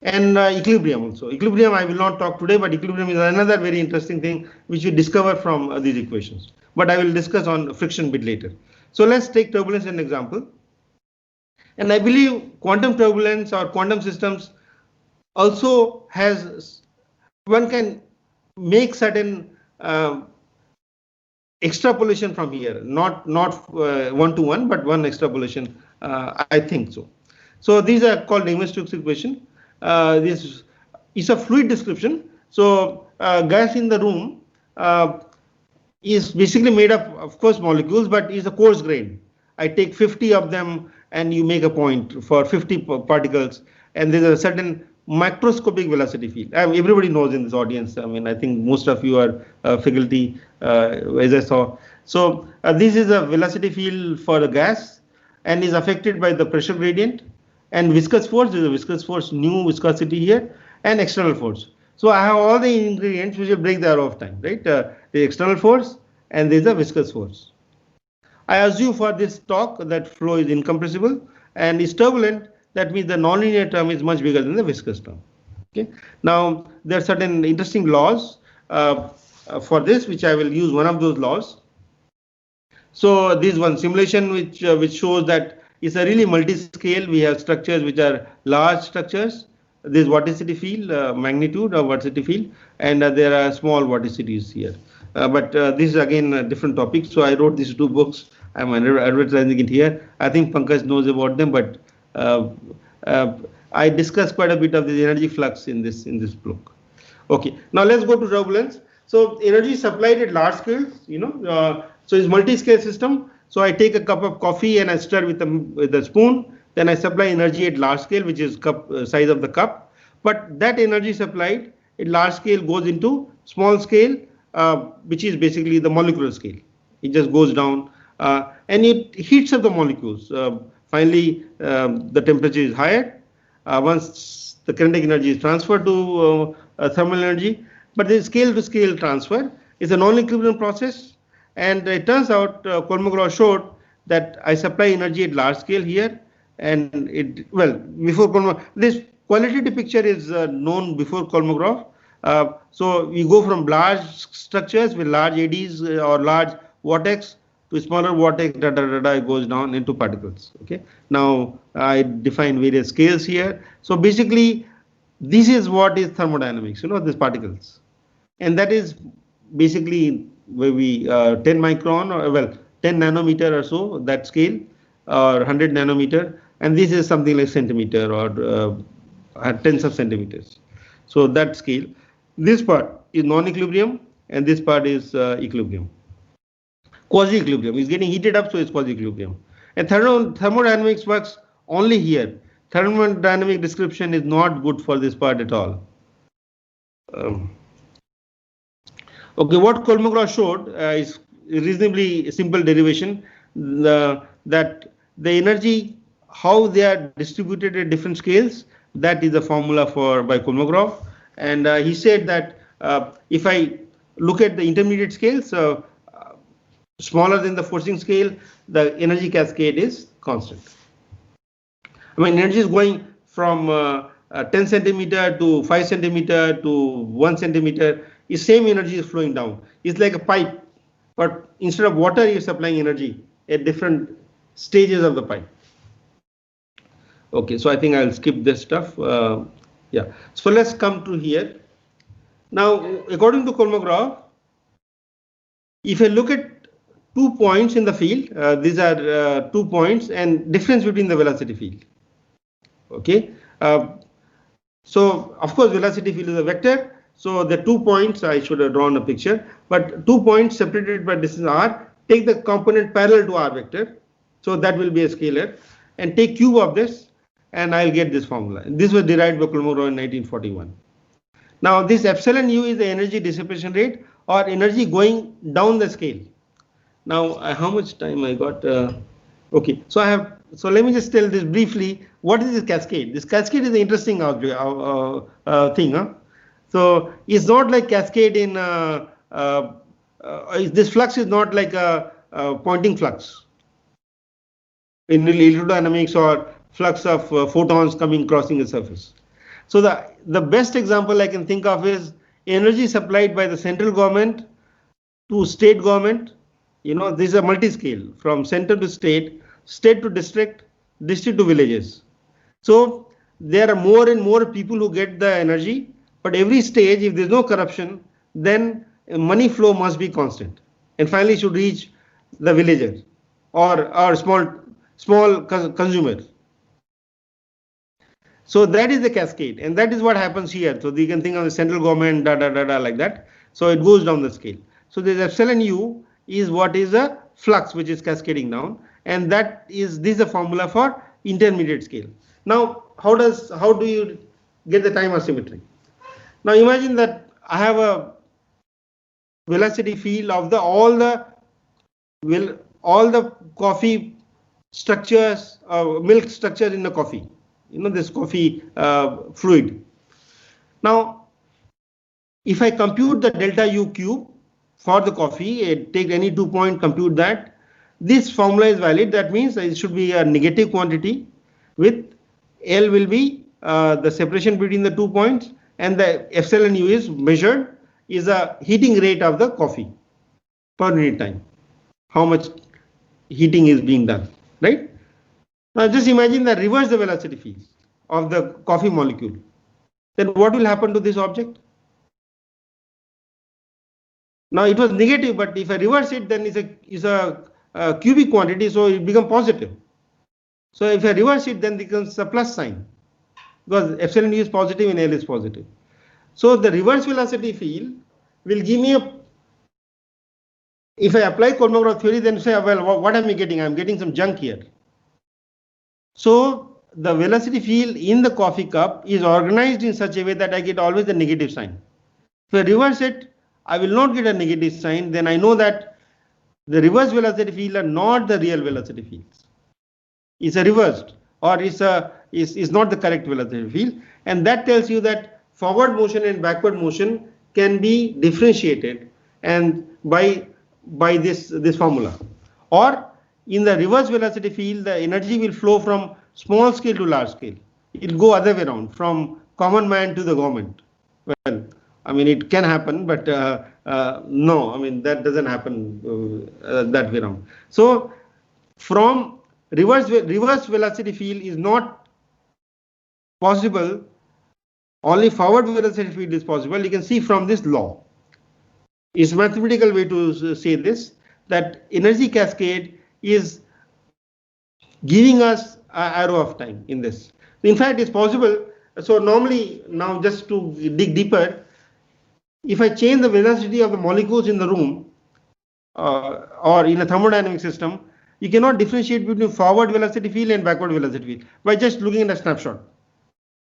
and equilibrium also. Equilibrium I will not talk today, but equilibrium is another very interesting thing which we discover from these equations. But I will discuss on friction a bit later. So let's take turbulence as an example. And I believe quantum turbulence or quantum systems also has, one can make certain extrapolation from here, not one-to-one, but one extrapolation. I think so. So these are called Navier-Stokes equation. This is a fluid description. So gas in the room is basically made up, of course, molecules, but is a coarse grain. I take 50 of them and you make a point for 50 particles, and there's a certain macroscopic velocity field. Everybody knows in this audience. I mean, I think most of you are faculty, as I saw. So this is a velocity field for a gas and is affected by the pressure gradient, and viscous force. There is a viscous force, new viscosity here, and external force. So I have all the ingredients which will break the arrow of time, right? The external force and there is a viscous force. I assume for this talk that flow is incompressible and is turbulent. That means the nonlinear term is much bigger than the viscous term. Okay. Now there are certain interesting laws for this, which I will use one of those laws. So this one simulation which shows that it's a really multi-scale. We have structures which are large structures. This vorticity field, magnitude of vorticity field, and there are small vorticities here. But this is again a different topic. So I wrote these two books. I'm advertising it here. I think Pankaj knows about them, but I discussed quite a bit of the energy flux in this book. Okay, now let's go to turbulence. So energy supplied at large scales, so it's multi-scale system. So I take a cup of coffee and I stir with a spoon. Then I supply energy at large scale, which is size of the cup. But that energy supplied at large scale goes into small scale, which is basically the molecular scale. It just goes down and it heats up the molecules. Finally, the temperature is higher once the kinetic energy is transferred to thermal energy. But the scale to scale transfer is a non-equilibrium process. And it turns out Kolmogorov showed that I supply energy at large scale here. And before Kolmogorov, this qualitative picture is known before Kolmogorov. So we go from large structures with large eddies or large vortex to smaller vortex, it goes down into particles. Okay. Now I define various scales here. So basically, this is what is thermodynamics. These particles, and that is basically maybe 10 micron or 10 nanometer or so, that scale, or 100 nanometer, and this is something like centimeter or tens of centimeters. So that scale, this part is non-equilibrium and this part is equilibrium. Quasi-equilibrium is getting heated up, so it's quasi-equilibrium. And thermodynamics works only here. Thermodynamic description is not good for this part at all. Okay, what Kolmogorov showed is reasonably simple derivation, that the energy, how they are distributed at different scales, that is the formula by Kolmogorov. And he said that if I look at the intermediate scales, smaller than the forcing scale, the energy cascade is constant. I mean, energy is going from 10 centimeter to 5 centimeter to 1 centimeter. The same energy is flowing down. It's like a pipe, but instead of water, you're supplying energy at different stages of the pipe. Okay, so I think I'll skip this stuff. Yeah, so let's come to here. Now, according to Kolmogorov, if I look at 2 points in the field, these are 2 points and difference between the velocity field. Okay, so of course velocity field is a vector. So the 2 points, I should have drawn a picture, but 2 points separated by distance r, take the component parallel to r vector. So that will be a scalar, and take cube of this and I'll get this formula. This was derived by Kolmogorov in 1941. Now this epsilon u is the energy dissipation rate or energy going down the scale. Now how much time I got? Okay, so let me just tell this briefly. What is this cascade? This cascade is an interesting thing. Huh? So it's not like cascade in this flux is not like a Poynting flux in electrodynamics or flux of photons crossing the surface. So the best example I can think of is energy supplied by the central government to state government. This is a multi-scale from center to state, state to district, district to villages. So there are more and more people who get the energy, but every stage, if there's no corruption, then money flow must be constant, and finally should reach the villager or small consumer. So that is the cascade, and that is what happens here. So you can think of the central government, like that. So it goes down the scale. So this epsilon u is what is a flux which is cascading down, and this is a formula for intermediate scale. Now, how do you get the time asymmetry. Now imagine that I have a velocity field of all the coffee structures, milk structure in the coffee. This coffee fluid. Now, if I compute the delta U cube for the coffee, take any 2 point, compute that. This formula is valid. That means it should be a negative quantity with L will be the separation between the 2 points, and the epsilon U is measured is a heating rate of the coffee per unit time. How much heating is being done, right? Now just imagine that reverse the velocity field of the coffee molecule. Then what will happen to this object? Now it was negative, but if I reverse it, then it's a cubic quantity, so it becomes positive. So if I reverse it, then it becomes a plus sign, because epsilon U is positive and L is positive. So the reverse velocity field will give me if I apply Kolmogorov theory, then say, well, what am I getting? I'm getting some junk here. So the velocity field in the coffee cup is organized in such a way that I get always the negative sign. If I reverse it, I will not get a negative sign. Then I know that the reverse velocity field are not the real velocity fields. It's a reversed, or is not the correct velocity field, and that tells you that forward motion and backward motion can be differentiated and by this formula. Or in the reverse velocity field, the energy will flow from small scale to large scale. It will go other way around, from common man to the government. Well, I mean, it can happen, but no, I mean, that doesn't happen that way around. So from reverse velocity field is not possible, only forward velocity field is possible. You can see from this law. It's a mathematical way to say this, that energy cascade is giving us an arrow of time in this. In fact, it's possible. So normally, now just to dig deeper, if I change the velocity of the molecules in the room or in a thermodynamic system, you cannot differentiate between forward velocity field and backward velocity field by just looking at a snapshot.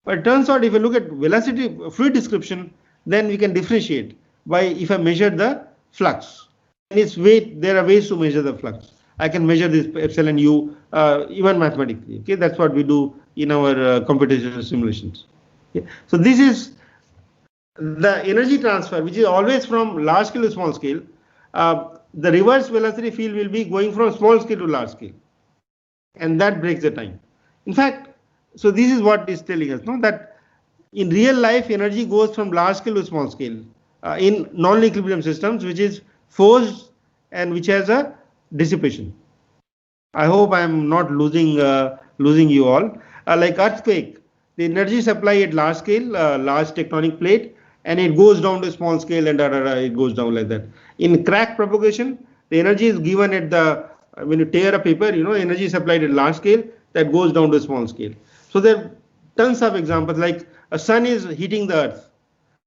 But it turns out if you look at velocity fluid description, then we can differentiate by if I measure the flux. And its weight, there are ways to measure the flux. I can measure this epsilon U even mathematically. Okay, that's what we do in our computational simulations. Okay. So this is the energy transfer, which is always from large scale to small scale. The reverse velocity field will be going from small scale to large scale, and that breaks the time. In fact, so this is what is telling us, no, that in real life energy goes from large scale to small scale in non-equilibrium systems, which is forced and which has a dissipation. I hope I am not losing you all. Like earthquake, the energy supply at large scale, large tectonic plate, and it goes down to small scale, and it goes down like that. In crack propagation, the energy is given at the when you tear a paper, energy supplied at large scale that goes down to small scale. So there are tons of examples, like a sun is heating the earth,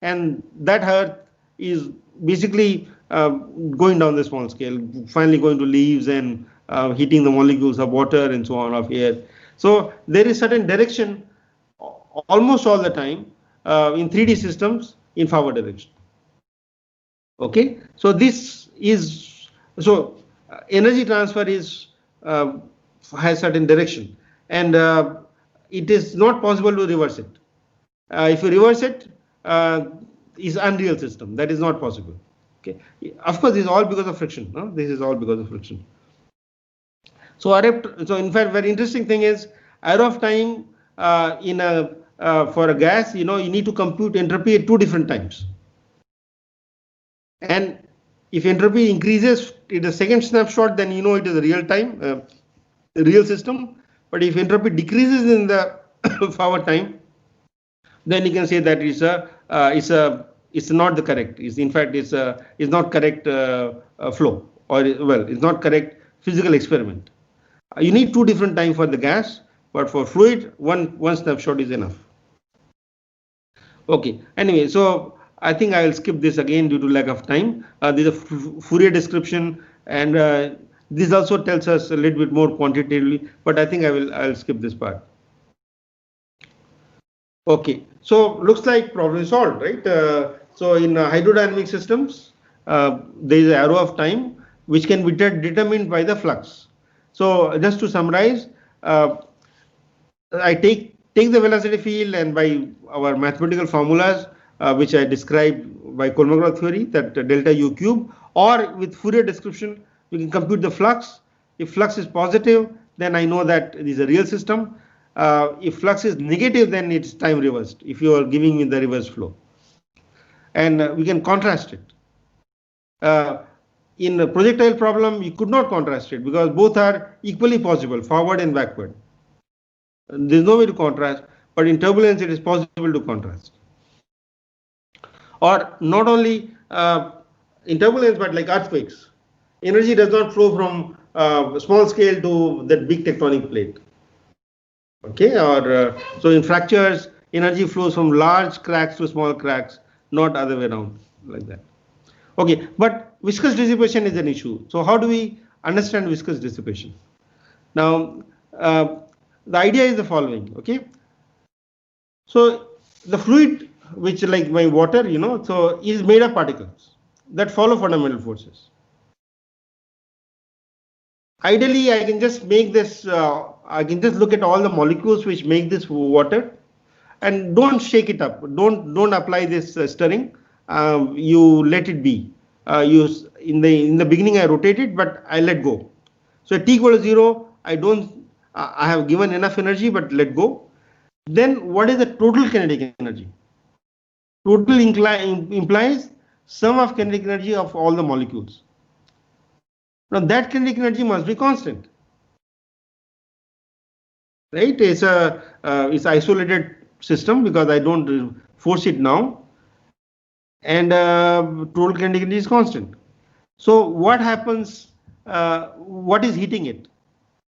and that earth is basically going down the small scale, finally going to leaves and heating the molecules of water and so on, of air. So there is certain direction almost all the time in 3D systems in forward direction. Okay, so this is energy transfer is has certain direction, and it is not possible to reverse it. If you reverse it, is unreal system. That is not possible. Okay, of course, this is all because of friction. No? This is all because of friction. So in fact, very interesting thing is arrow of time for a gas. You need to compute entropy at 2 different times. And if entropy increases in the second snapshot, then it is a real time, real system. But if entropy decreases in the forward time, then you can say that it's not the correct. In fact, it's not correct flow, or it's not correct physical experiment. You need 2 different times for the gas, but for fluid, one snapshot is enough. Okay. Anyway, so I think I will skip this again due to lack of time. This is a Fourier description, and this also tells us a little bit more quantitatively, but I think I'll skip this part. Okay, so looks like problem is solved, right? So in hydrodynamic systems, there is an arrow of time which can be determined by the flux. So just to summarize, I take the velocity field, and by our mathematical formulas, which I described by Kolmogorov theory, that delta U cube, or with Fourier description, you can compute the flux. If flux is positive, then I know that it is a real system. If flux is negative, then it's time reversed, if you are giving me the reverse flow. And we can contrast it. In a projectile problem, you could not contrast it because both are equally possible, forward and backward. There's no way to contrast, but in turbulence, it is possible to contrast. Or not only in turbulence, but like earthquakes. Energy does not flow from small scale to that big tectonic plate. Okay, or so in fractures, energy flows from large cracks to small cracks, not other way around like that. Okay, but viscous dissipation is an issue. So how do we understand viscous dissipation? Now, the idea is the following. Okay, so the fluid, which like my water, so is made of particles that follow fundamental forces. Ideally, I can just make this. I can just look at all the molecules which make this water, and don't shake it up. Don't apply this stirring. You let it be. In the beginning I rotate it, but I let go. So at t equal to 0, I have given enough energy, but let go. Then what is the total kinetic energy? Total implies sum of kinetic energy of all the molecules. Now that kinetic energy must be constant, right? It's isolated system because I don't force it now, and total kinetic energy is constant. So what happens? What is heating it?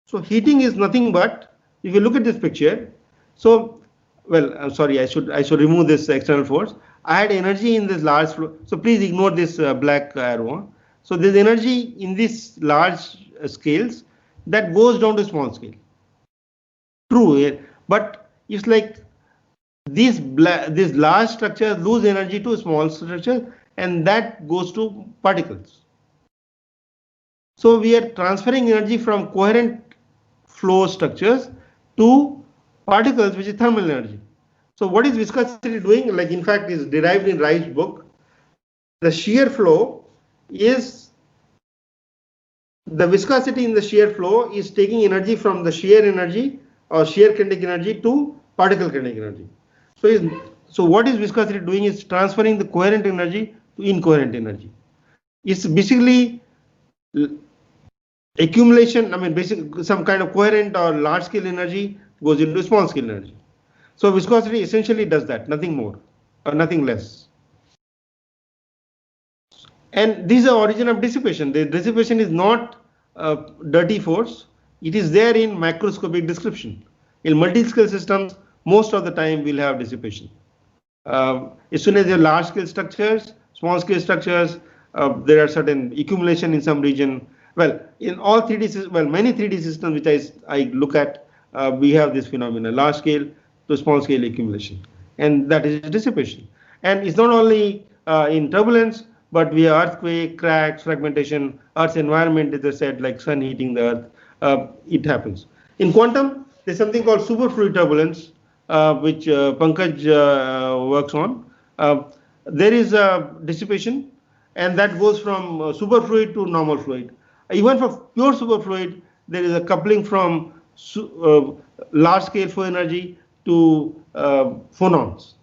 So heating is nothing but, if you look at this picture, so well, I'm sorry, I should remove this external force. I had energy in this large flow. So please ignore this black arrow. So there's energy in these large scales that goes down to small scale. True, but it's like these large structures lose energy to small structures, and that goes to particles. So we are transferring energy from coherent flow structures to particles, which is thermal energy. So what is viscosity doing? Like, in fact, is derived in Wright's book. The shear flow is, the viscosity in the shear flow is taking energy from the shear energy or shear kinetic energy to particle kinetic energy. So what is viscosity doing is transferring the coherent energy to incoherent energy. It's basically accumulation. I mean, basically some kind of coherent or large scale energy goes into small scale energy. So viscosity essentially does that, nothing more or nothing less. And this is the origin of dissipation. The dissipation is not a dirty force. It is there in macroscopic description. In multi-scale systems, most of the time we'll have dissipation. As soon as you have large scale structures, small scale structures, there are certain accumulation in some region. Well, in all 3D, many 3D systems which I look at, we have this phenomenon, large scale to small scale accumulation, and that is dissipation. And it's not only in turbulence, but we have earthquake, cracks, fragmentation, Earth's environment, as I said, like sun heating the Earth, it happens. In quantum, there's something called superfluid turbulence, which Pankaj works on. There is dissipation, and that goes from superfluid to normal fluid. Even for pure superfluid, there is a coupling from large scale flow energy to phonons.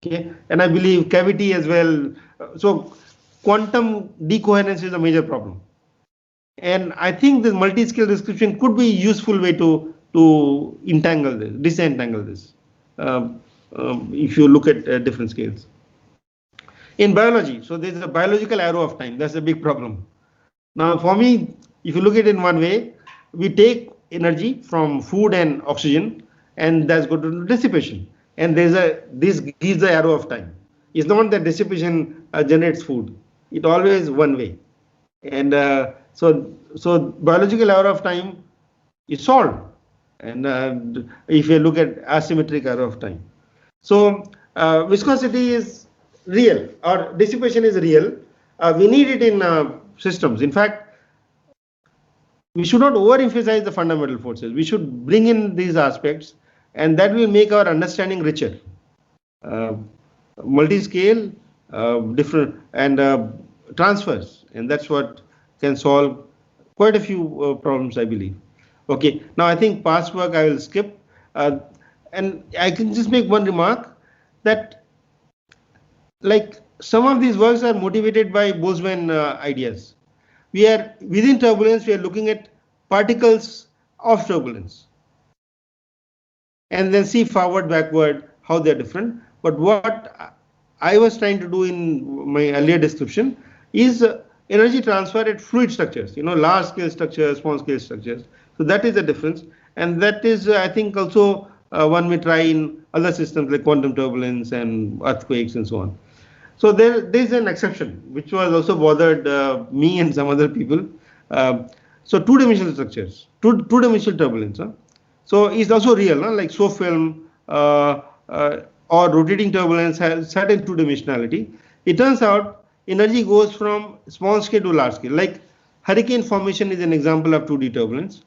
Okay, and I believe cavity as well. So quantum decoherence is a major problem, and I think this multi-scale description could be a useful way to entangle this, disentangle this, if you look at different scales. In biology, so there's a biological arrow of time. That's a big problem. Now, for me, if you look at it in one way, we take energy from food and oxygen, and that's going to dissipation. And this gives the arrow of time. It's not that dissipation generates food. It always one way. And so biological arrow of time is solved. And if you look at asymmetric arrow of time. So viscosity is real, or dissipation is real. We need it in systems. In fact, we should not overemphasize the fundamental forces. We should bring in these aspects, and that will make our understanding richer. Multi-scale, different, and transfers, and that's what can solve quite a few problems, I believe. Okay, now I think past work I will skip, and I can just make one remark that, like, some of these works are motivated by Boltzmann ideas. We are within turbulence, we are looking at particles of turbulence, and then see forward, backward, how they're different. But what I was trying to do in my earlier description is energy transfer at fluid structures, large scale structures, small scale structures. So that is the difference. And that is, I think, also one may try in other systems like quantum turbulence and earthquakes and so on. So there is an exception, which was also bothered me and some other people. So two-dimensional structures, two-dimensional turbulence. So it's also real, like show film or rotating turbulence has certain two-dimensionality. It turns out energy goes from small scale to large scale. Like hurricane formation is an example of 2D turbulence.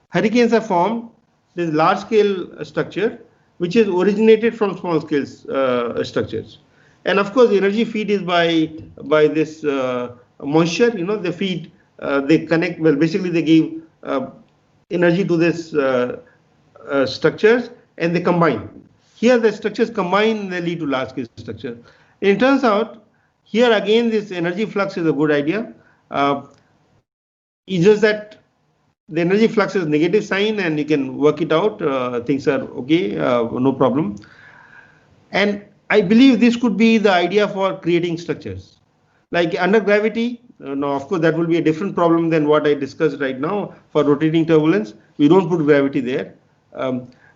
Hurricanes are formed, this large scale structure, which is originated from small scale structures. And of course, the energy feed is by this moisture. They feed, they connect. Well, basically, they give energy to this structures, and they combine. Here, the structures combine, they lead to large scale structure. It turns out here again, this energy flux is a good idea. It's just that the energy flux is negative sign, and you can work it out. Things are okay, no problem. And I believe this could be the idea for creating structures. Like under gravity, now of course that will be a different problem than what I discussed right now. For rotating turbulence, we don't put gravity there.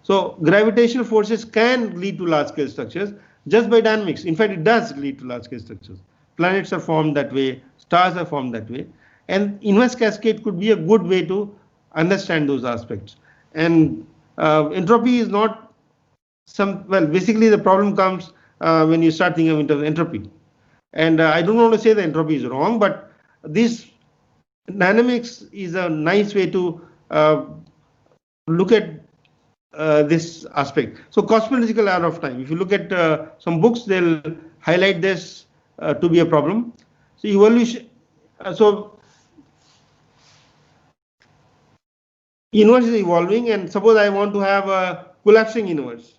So gravitational forces can lead to large scale structures just by dynamics. In fact, it does lead to large scale structures. Planets are formed that way, stars are formed that way. And inverse cascade could be a good way to understand those aspects. And entropy is not basically the problem comes when you start thinking in terms of entropy. And I don't want to say that entropy is wrong, but this dynamics is a nice way to look at this aspect. So cosmological error of time. If you look at some books, they'll highlight this to be a problem. So evolution. Universe is evolving, and suppose I want to have a collapsing universe,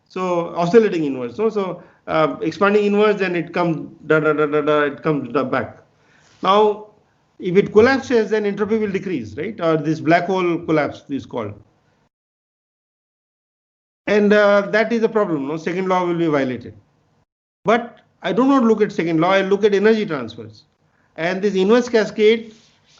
so oscillating universe. So expanding universe, then it comes it comes back. Now, if it collapses, then entropy will decrease, right? Or this black hole collapse is called. And that is a problem. No, second law will be violated. But I do not look at second law. I look at energy transfers, and this inverse cascade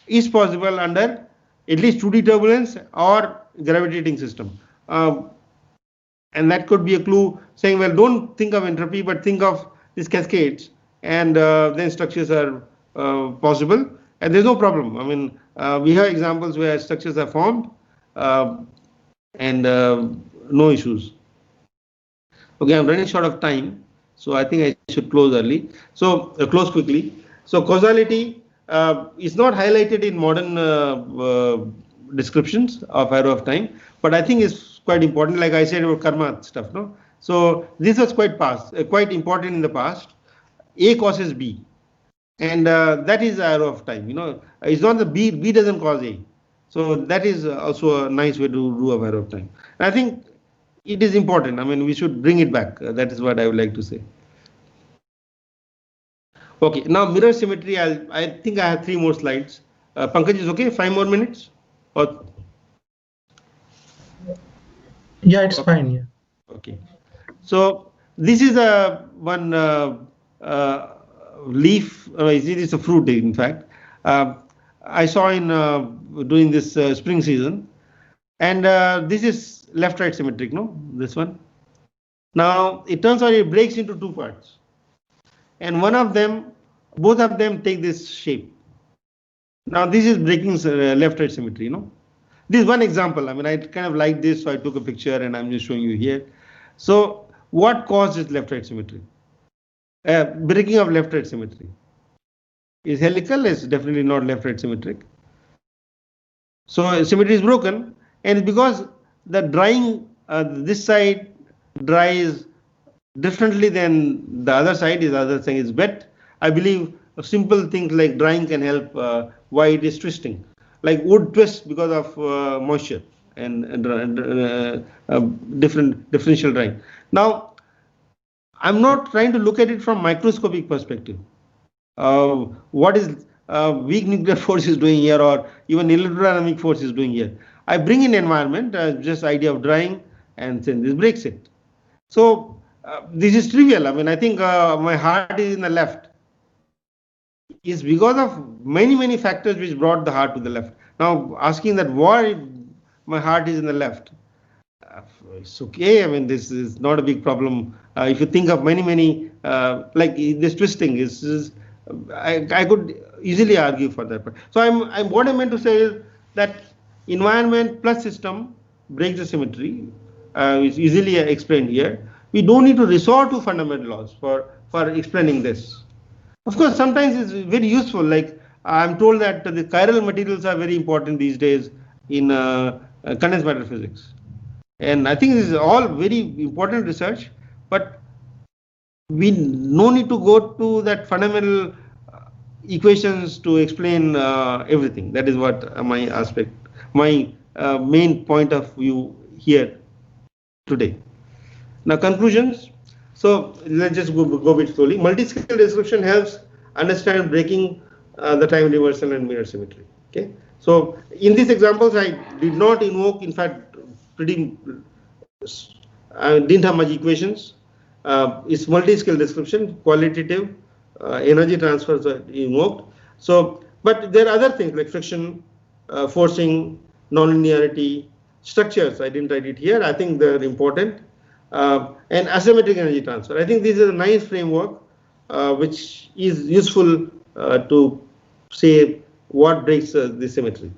is possible under at least 2D turbulence or gravitating system. And that could be a clue saying, well, don't think of entropy, but think of these cascades, and then structures are possible, and there's no problem. I mean, we have examples where structures are formed and no issues. Okay, I'm running short of time, so I think I should close early. So close quickly. So causality is not highlighted in modern descriptions of arrow of time, but I think it's quite important. Like I said about karma stuff, no. So this was quite important in the past. A causes B, and that is arrow of time. It's not the B doesn't cause A. So that is also a nice way to do a arrow of time. And I think it is important. I mean, we should bring it back. That is what I would like to say. Okay, now mirror symmetry. I think I have 3 more slides. Pankaj, is okay? 5 more minutes? Or yeah, it's fine. Yeah. Okay. So this is one leaf. It is a fruit, in fact. I saw in during this spring season, and this is left-right symmetric. No, this one. Now it turns out it breaks into 2 parts. And both of them take this shape. Now this is breaking left-right symmetry, This is one example. I mean, I kind of like this, so I took a picture and I'm just showing you here. So what causes left-right symmetry? Breaking of left-right symmetry. Is helical? Is definitely not left-right symmetric. So symmetry is broken, and it's because the drying, this side dries differently than the other side. Is the other thing is wet. I believe simple things like drying can help why it is twisting. Like wood twists because of moisture and differential drying. Now, I'm not trying to look at it from microscopic perspective. What is weak nuclear force is doing here, or even electrodynamic force is doing here. I bring in environment, just idea of drying, and then this breaks it. So this is trivial. I mean, I think my heart is in the left. Is because of many factors which brought the heart to the left. Now asking that why my heart is in the left, it's okay. I mean, this is not a big problem. If you think of many like this twisting is I could easily argue for that. So I'm what I meant to say is that environment plus system breaks the symmetry. Is easily explained here. We don't need to resort to fundamental laws for explaining this. Of course, sometimes it's very useful. Like I'm told that the chiral materials are very important these days in condensed matter physics, and I think this is all very important research. But we no need to go to that fundamental equations to explain everything. That is what my main point of view here today. Now conclusions. So let's just go a bit slowly. Multi-scale description helps understand breaking the time reversal and mirror symmetry. Okay. So in these examples, I did not invoke, in fact, I didn't have much equations. It's multi-scale description, qualitative, energy transfers are invoked. So, but there are other things like friction, forcing, nonlinearity, structures. I didn't write it here. I think they're important. And asymmetric energy transfer. I think this is a nice framework which is useful to say what breaks the symmetry.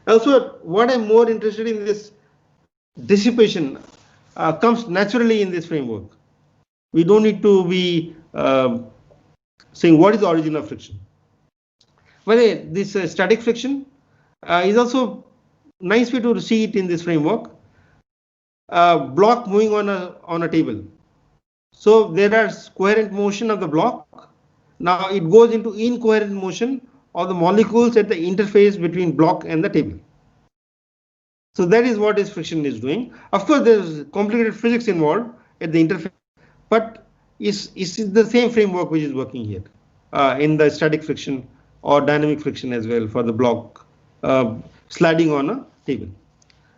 Also, what I'm more interested in this dissipation comes naturally in this framework. We don't need to be saying what is the origin of friction. By the way, this static friction is also nice way to see it in this framework. Block moving on a table. So there is coherent motion of the block. Now it goes into incoherent motion of the molecules at the interface between block and the table. So that is what this friction is doing. Of course, there is complicated physics involved at the interface, but it's the same framework which is working here in the static friction or dynamic friction as well for the block sliding on a table.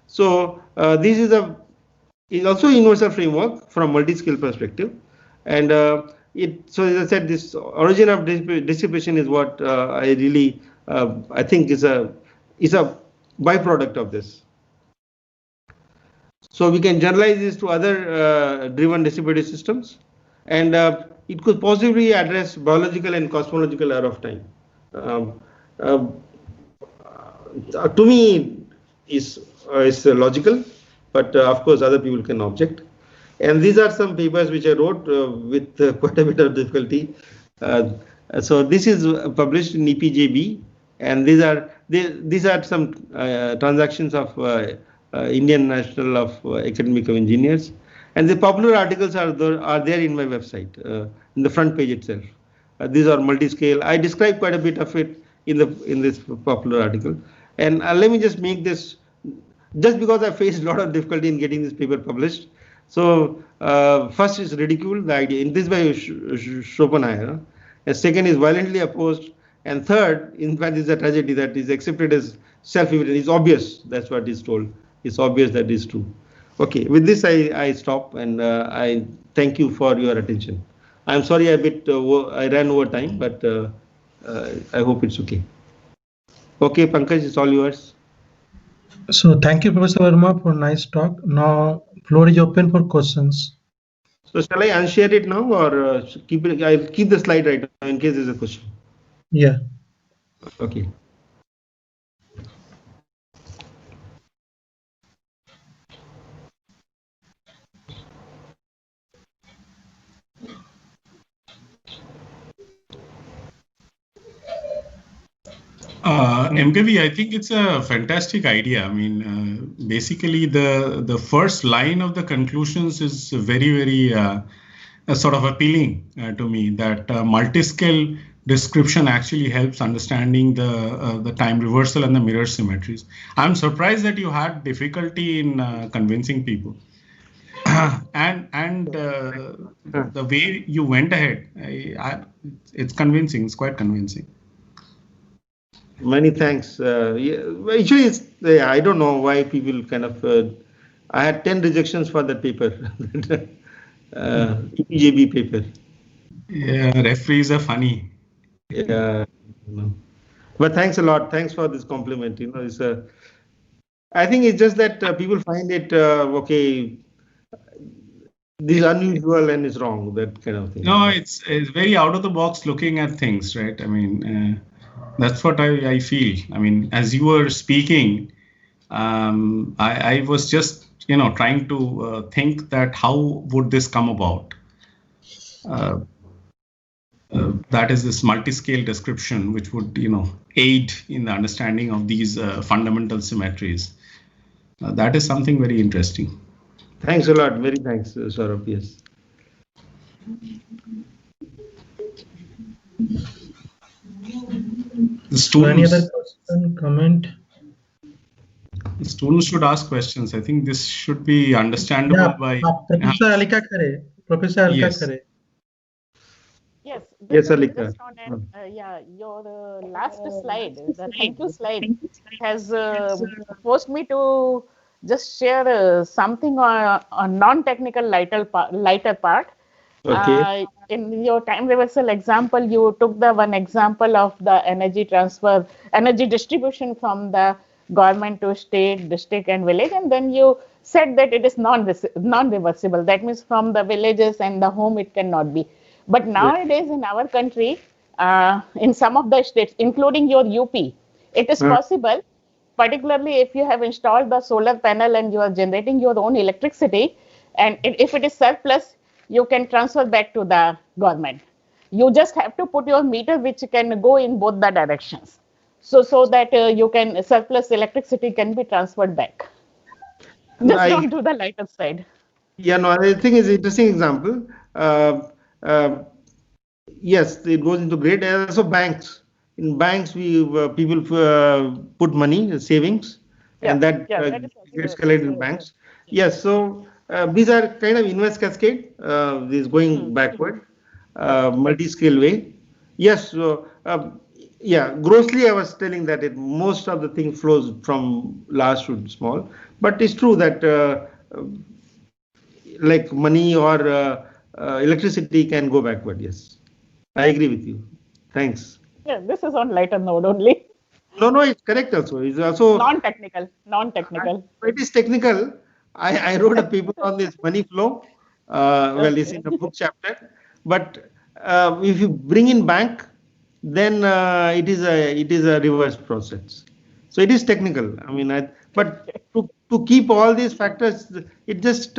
So this is also universal framework from multi-scale perspective, and so as I said, this origin of dissipation is what I really I think is a byproduct of this. So we can generalize this to other driven dissipative systems, and it could possibly address biological and cosmological error of time. To me, is logical, but of course other people can object. And these are some papers which I wrote with quite a bit of difficulty. So this is published in EPJB, and these are some transactions of Indian National of Academic of Engineers, and the popular articles are there in my website in the front page itself. These are multi-scale. I describe quite a bit of it in this popular article, and let me just make this, just because I faced a lot of difficulty in getting this paper published. So first is ridicule, the idea, in this by Schopenhauer, and second is violently opposed, and third, in fact, is a tragedy that is accepted as self-evident. It's obvious, that's what is told. It's obvious that is true. Okay, with this I stop, and I thank you for your attention. I'm sorry I ran over time, but I hope it's okay. Okay, Pankaj, it's all yours. So thank you, Professor Verma, for nice talk. Now floor is open for questions. So shall I unshare it now, or keep it? I'll keep the slide right now in case there's a question. Yeah. Okay. MKV, I think it's a fantastic idea. I mean, basically the first line of the conclusions is very sort of appealing to me, that multi-scale description actually helps understanding the time reversal and the mirror symmetries. I'm surprised that you had difficulty in convincing people. and the way you went ahead, it's convincing. It's quite convincing. Many thanks. Actually, I don't know why people kind of. I had 10 rejections for that paper, EPJB paper. Yeah, referees are funny. Yeah, but thanks a lot. Thanks for this compliment. It's I think it's just that people find it okay. This is unusual and it's wrong. That kind of thing. No, it's very out of the box looking at things, right? I mean, that's what I feel. I mean, as you were speaking, I was just trying to think that how would this come about. That is this multi-scale description, which would aid in the understanding of these fundamental symmetries. That is something very interesting. Thanks a lot. Very thanks, Saurabh. Yes. The students, any other question, comment? The students should ask questions. I think this should be understandable by Professor Alika Khare. Professor Alika Yes. Khare. Yes, Yes, this is Alika. just on your last slide, the thank you slide, has forced me to just share something on a non-technical lighter part. Okay. In your time reversal example, you took the one example of the energy transfer, energy distribution from the government to state, district, and village, and then you said that it is non-reversible. That means from the villages and the home it cannot be. But nowadays in our country, in some of the states, including your UP, it is possible, particularly if you have installed the solar panel and you are generating your own electricity, and if it is surplus, you can transfer back to the government. You just have to put your meter which can go in both the directions. So that you can surplus electricity can be transferred back. Just don't do the lighter side. Yeah, no, I think it's an interesting example. Yes, it goes into grid. Also, banks. In banks, people put money, savings, and that gets collected in banks. Yes, so these are kind of inverse cascade. This going backward, multi-scale way. Yes, so yeah, grossly I was telling that most of the thing flows from large to small, but it's true that like money or electricity can go backward. Yes, I agree with you. Thanks. Yeah, this is on lighter note only. No, it's correct also. It's also non-technical. It is technical. I wrote a paper on this money flow. Well, it's in the book chapter. But if you bring in bank, then it is a reverse process. So it is technical. I mean, but to keep all these factors, it just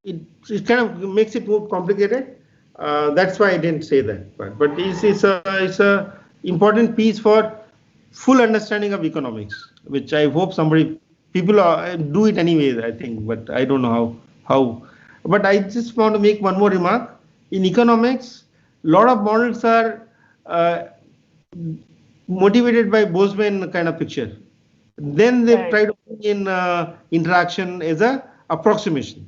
it kind of makes it more complicated. That's why I didn't say that. But it's a important piece for full understanding of economics, which I hope people do it anyway, I think, but I don't know how. But I just want to make one more remark. In economics, a lot of models are motivated by Boltzmann kind of picture. Then they try to bring in interaction as a approximation.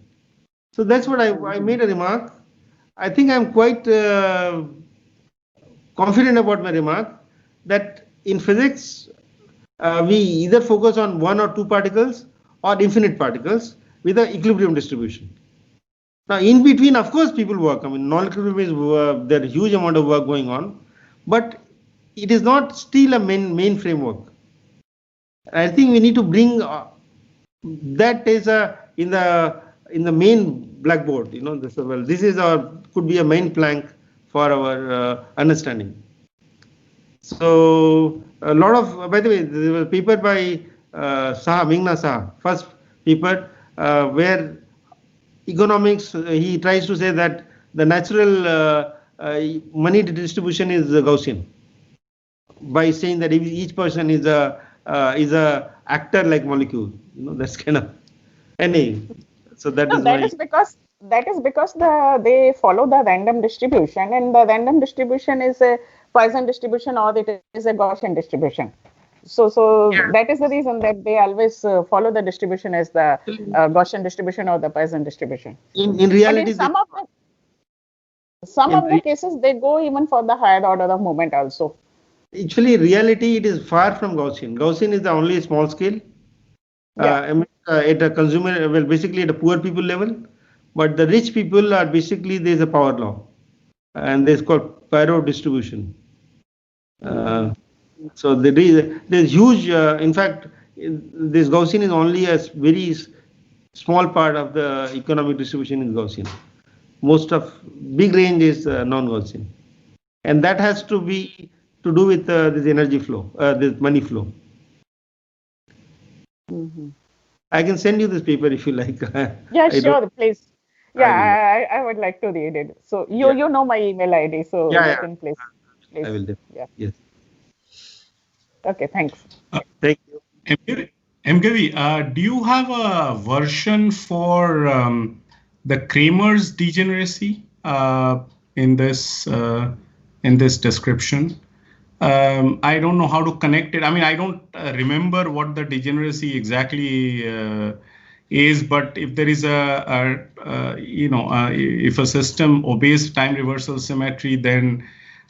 So that's what I made a remark. I think I'm quite confident about my remark that in physics, we either focus on one or two particles or infinite particles with an equilibrium distribution. Now, in between, of course, people work. I mean, non-equilibrium is there is huge amount of work going on, but it is not still a main framework. I think we need to bring that as in the main blackboard. This is could be a main plank for our understanding. So a lot of, by the way, there was a paper by Mingna Saha, first paper where economics, he tries to say that the natural money distribution is Gaussian. by saying that each person is a actor like molecule. That's kind of any. So that No, is why. that is because they follow the random distribution, and the random distribution is a Poisson distribution or it is a Gaussian distribution. So that is the reason that they always follow the distribution as the Gaussian distribution or the Poisson distribution. In But reality, in some of the cases, they go even for the higher order of movement also. Actually, reality, it is far from Gaussian. Gaussian is the only small scale. At a consumer, well, basically at a poor people level, but the rich people are basically, there's a power law, and there's called Poirot distribution. So there's huge, in fact, this Gaussian is only a very small part of the economic distribution in Gaussian. Most of big range is non-Gaussian, and that has to be to do with this energy flow, this money flow. I can send you this paper if you like. Yeah, sure, please. Yeah, I would like to read it. So you know my email ID, so you can please. I will do. Yeah. Yes. Okay, thanks. Thank you. MKV, do you have a version for the Kramer's degeneracy in this description? I don't know how to connect it. I mean, I don't remember what the degeneracy exactly is, but if there is if a system obeys time reversal symmetry, then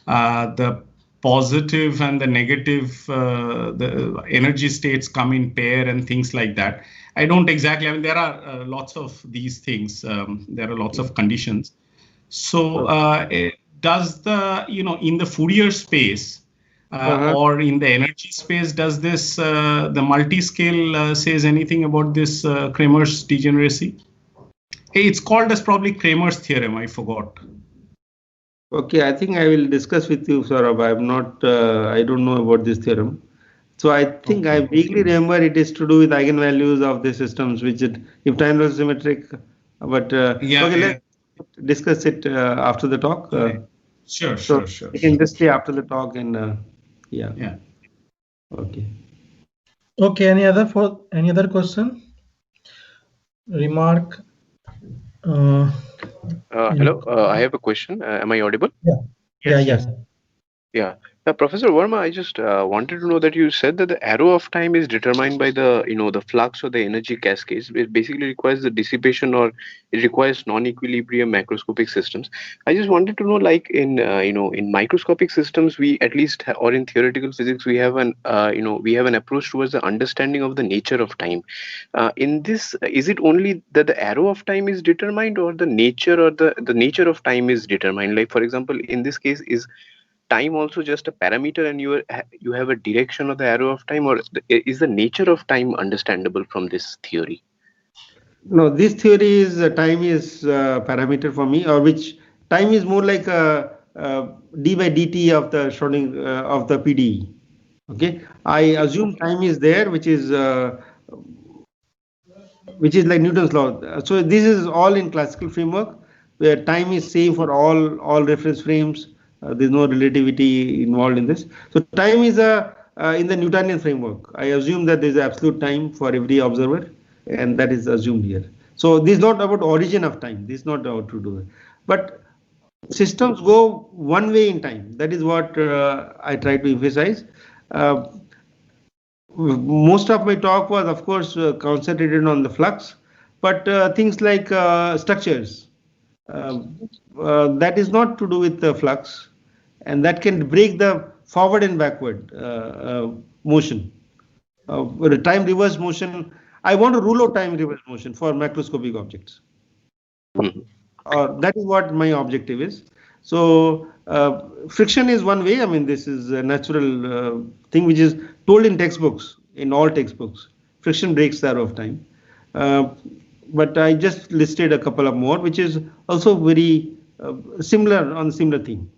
the positive and the negative, the energy states come in pair and things like that. I don't exactly, I mean, there are lots of these things. There are lots of conditions. So does the, in the Fourier space, or in the energy space, does this, the multi-scale says anything about this Kramer's degeneracy? It's called as probably Kramer's theorem, I forgot. Okay, I think I will discuss with you, Saurabh. I'm not, I don't know about this theorem. So I think I vaguely remember it is to do with eigenvalues of the systems, which if time was symmetric, but let's discuss it after the talk. Sure. We can just say after the talk and yeah. Okay. Okay. Any other question? Remark? Hello. I have a question. Am I audible? Yeah. Yes. Yeah. Professor Verma, I just wanted to know that you said that the arrow of time is determined by the, the flux or the energy cascades. It basically requires the dissipation, or it requires non-equilibrium macroscopic systems. I just wanted to know, like in microscopic systems, we at least, or in theoretical physics, we have an, we have an approach towards the understanding of the nature of time. In this, is it only that the arrow of time is determined, or the nature or the nature of time is determined? Like, for example, in this case, is time also just a parameter, and you have a direction of the arrow of time, or is the nature of time understandable from this theory? No, this theory is time is parameter for me, or which time is more like a d by dt of the Schrodinger of the PDE. Okay, I assume time is there, which is like Newton's law. So this is all in classical framework, where time is same for all reference frames. There's no relativity involved in this. So time is in the Newtonian framework. I assume that there's absolute time for every observer, and that is assumed here. So this is not about origin of time. This is not how to do it. But systems go one way in time. That is what I try to emphasize. Most of my talk was, of course, concentrated on the flux, but things like structures, that is not to do with the flux, and that can break the forward and backward motion. Time reverse motion, I want to rule out time reverse motion for macroscopic objects. That is what my objective is. So friction is one way. I mean, this is a natural thing which is told in textbooks, in all textbooks. Friction breaks the arrow of time. But I just listed a couple of more, which is also very similar on similar theme.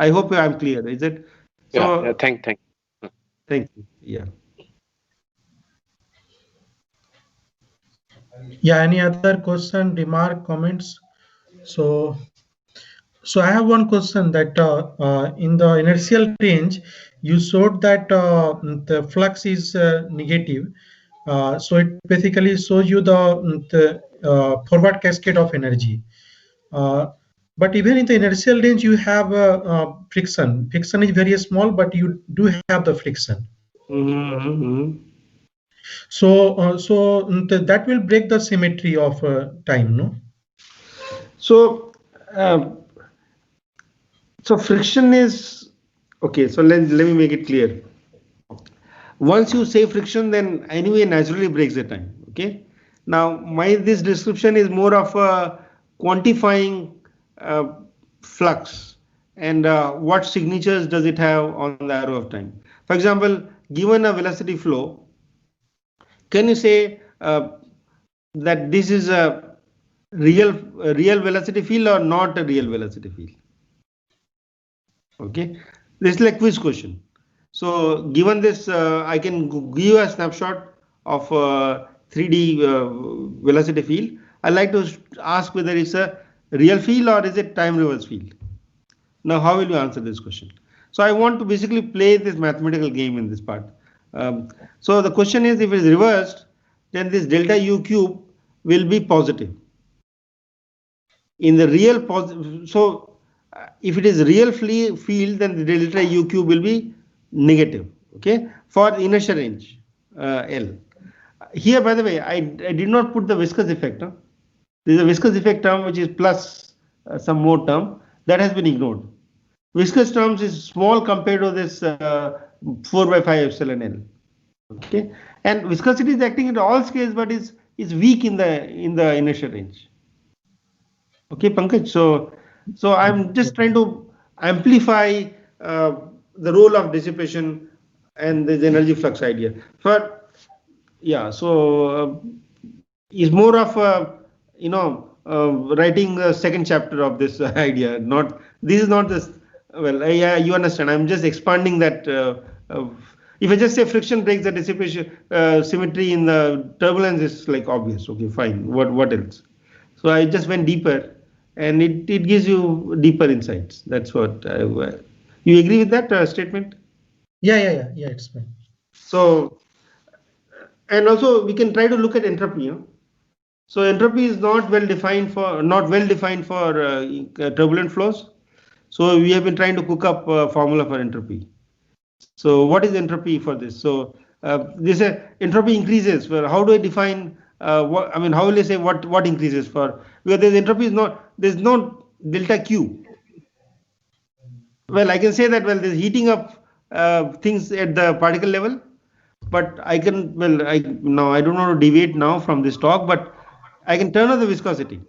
I hope I'm clear. Is it? So, yeah. Thank you. Yeah. Yeah. Any other question, remark, comments? So So I have one question that in the inertial range, you showed that the flux is negative. So it basically shows you the forward cascade of energy. But even in the inertial range, you have friction. Friction is very small, but you do have the friction. So that will break the symmetry of time, no? So, so friction is okay. So let me make it clear. Once you say friction, then anyway naturally breaks the time. Okay. Now, this description is more of a quantifying flux and what signatures does it have on the arrow of time. For example, given a velocity flow, can you say that this is a real velocity field or not a real velocity field? Okay, this is like quiz question. So given this, I can give you a snapshot of 3D velocity field. I like to ask whether it's a real field or is it time reverse field. Now, how will you answer this question? So I want to basically play this mathematical game in this part. So the question is, if it is reversed, then this delta U cube will be positive. In the real so if it is real field, then the delta U cube will be negative. Okay, for inertial range L. Here, by the way, I did not put the viscous effect. Huh? There is a viscous effect term which is plus some more term that has been ignored. Viscous terms is small compared to this 4/5 epsilon L. Okay, and viscosity is acting at all scales, but is weak in the inertial range. Okay, Pankaj. So I'm just trying to amplify the role of dissipation and this energy flux idea. But yeah, so is more of writing the second chapter of this idea. This is not this. Well, yeah, you understand. I'm just expanding that. If I just say friction breaks the dissipation symmetry in the turbulence, is like obvious. Okay, fine. What else? So I just went deeper, and it gives you deeper insights. That's what you agree with that statement? Yeah, it's fine. So, and also we can try to look at entropy. So entropy is not well defined for turbulent flows. So we have been trying to cook up a formula for entropy. So what is entropy for this? So this entropy increases. Well, how do I define how will I say what increases for? Because there's entropy there's no delta Q. Well, I can say that there's heating up things at the particle level, but I can I don't want to deviate now from this talk, but I can turn on the viscosity.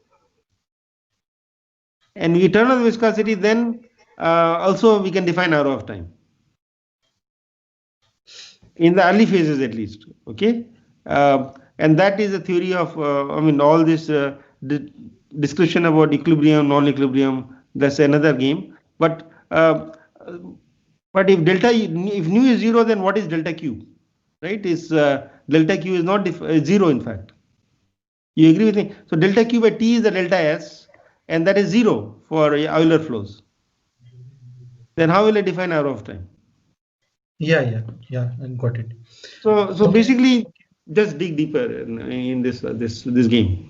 And we turn on the viscosity, then also we can define arrow of time. In the early phases at least, okay? And that is the theory of, all this discussion about equilibrium, non-equilibrium, that's another game. But if nu is 0, then what is delta Q? Right? Delta Q is not 0 in fact. You agree with me? So delta Q by T is the delta S, and that is 0 for Euler flows. Then how will I define arrow of time? Yeah, I got it. So basically, just dig deeper in this game.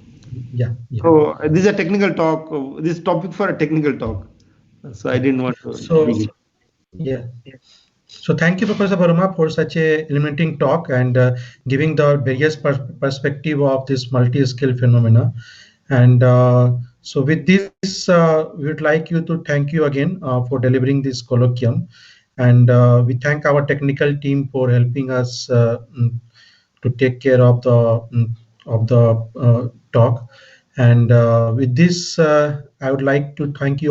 Yeah. So this is a technical talk. This topic for a technical talk. So I didn't want to. So thank you, Professor Verma, for such a illuminating talk and giving the various perspective of this multi-scale phenomena. And so with this, we would like you to thank you again for delivering this colloquium. And we thank our technical team for helping us to take care of the talk. And with this, I would like to thank you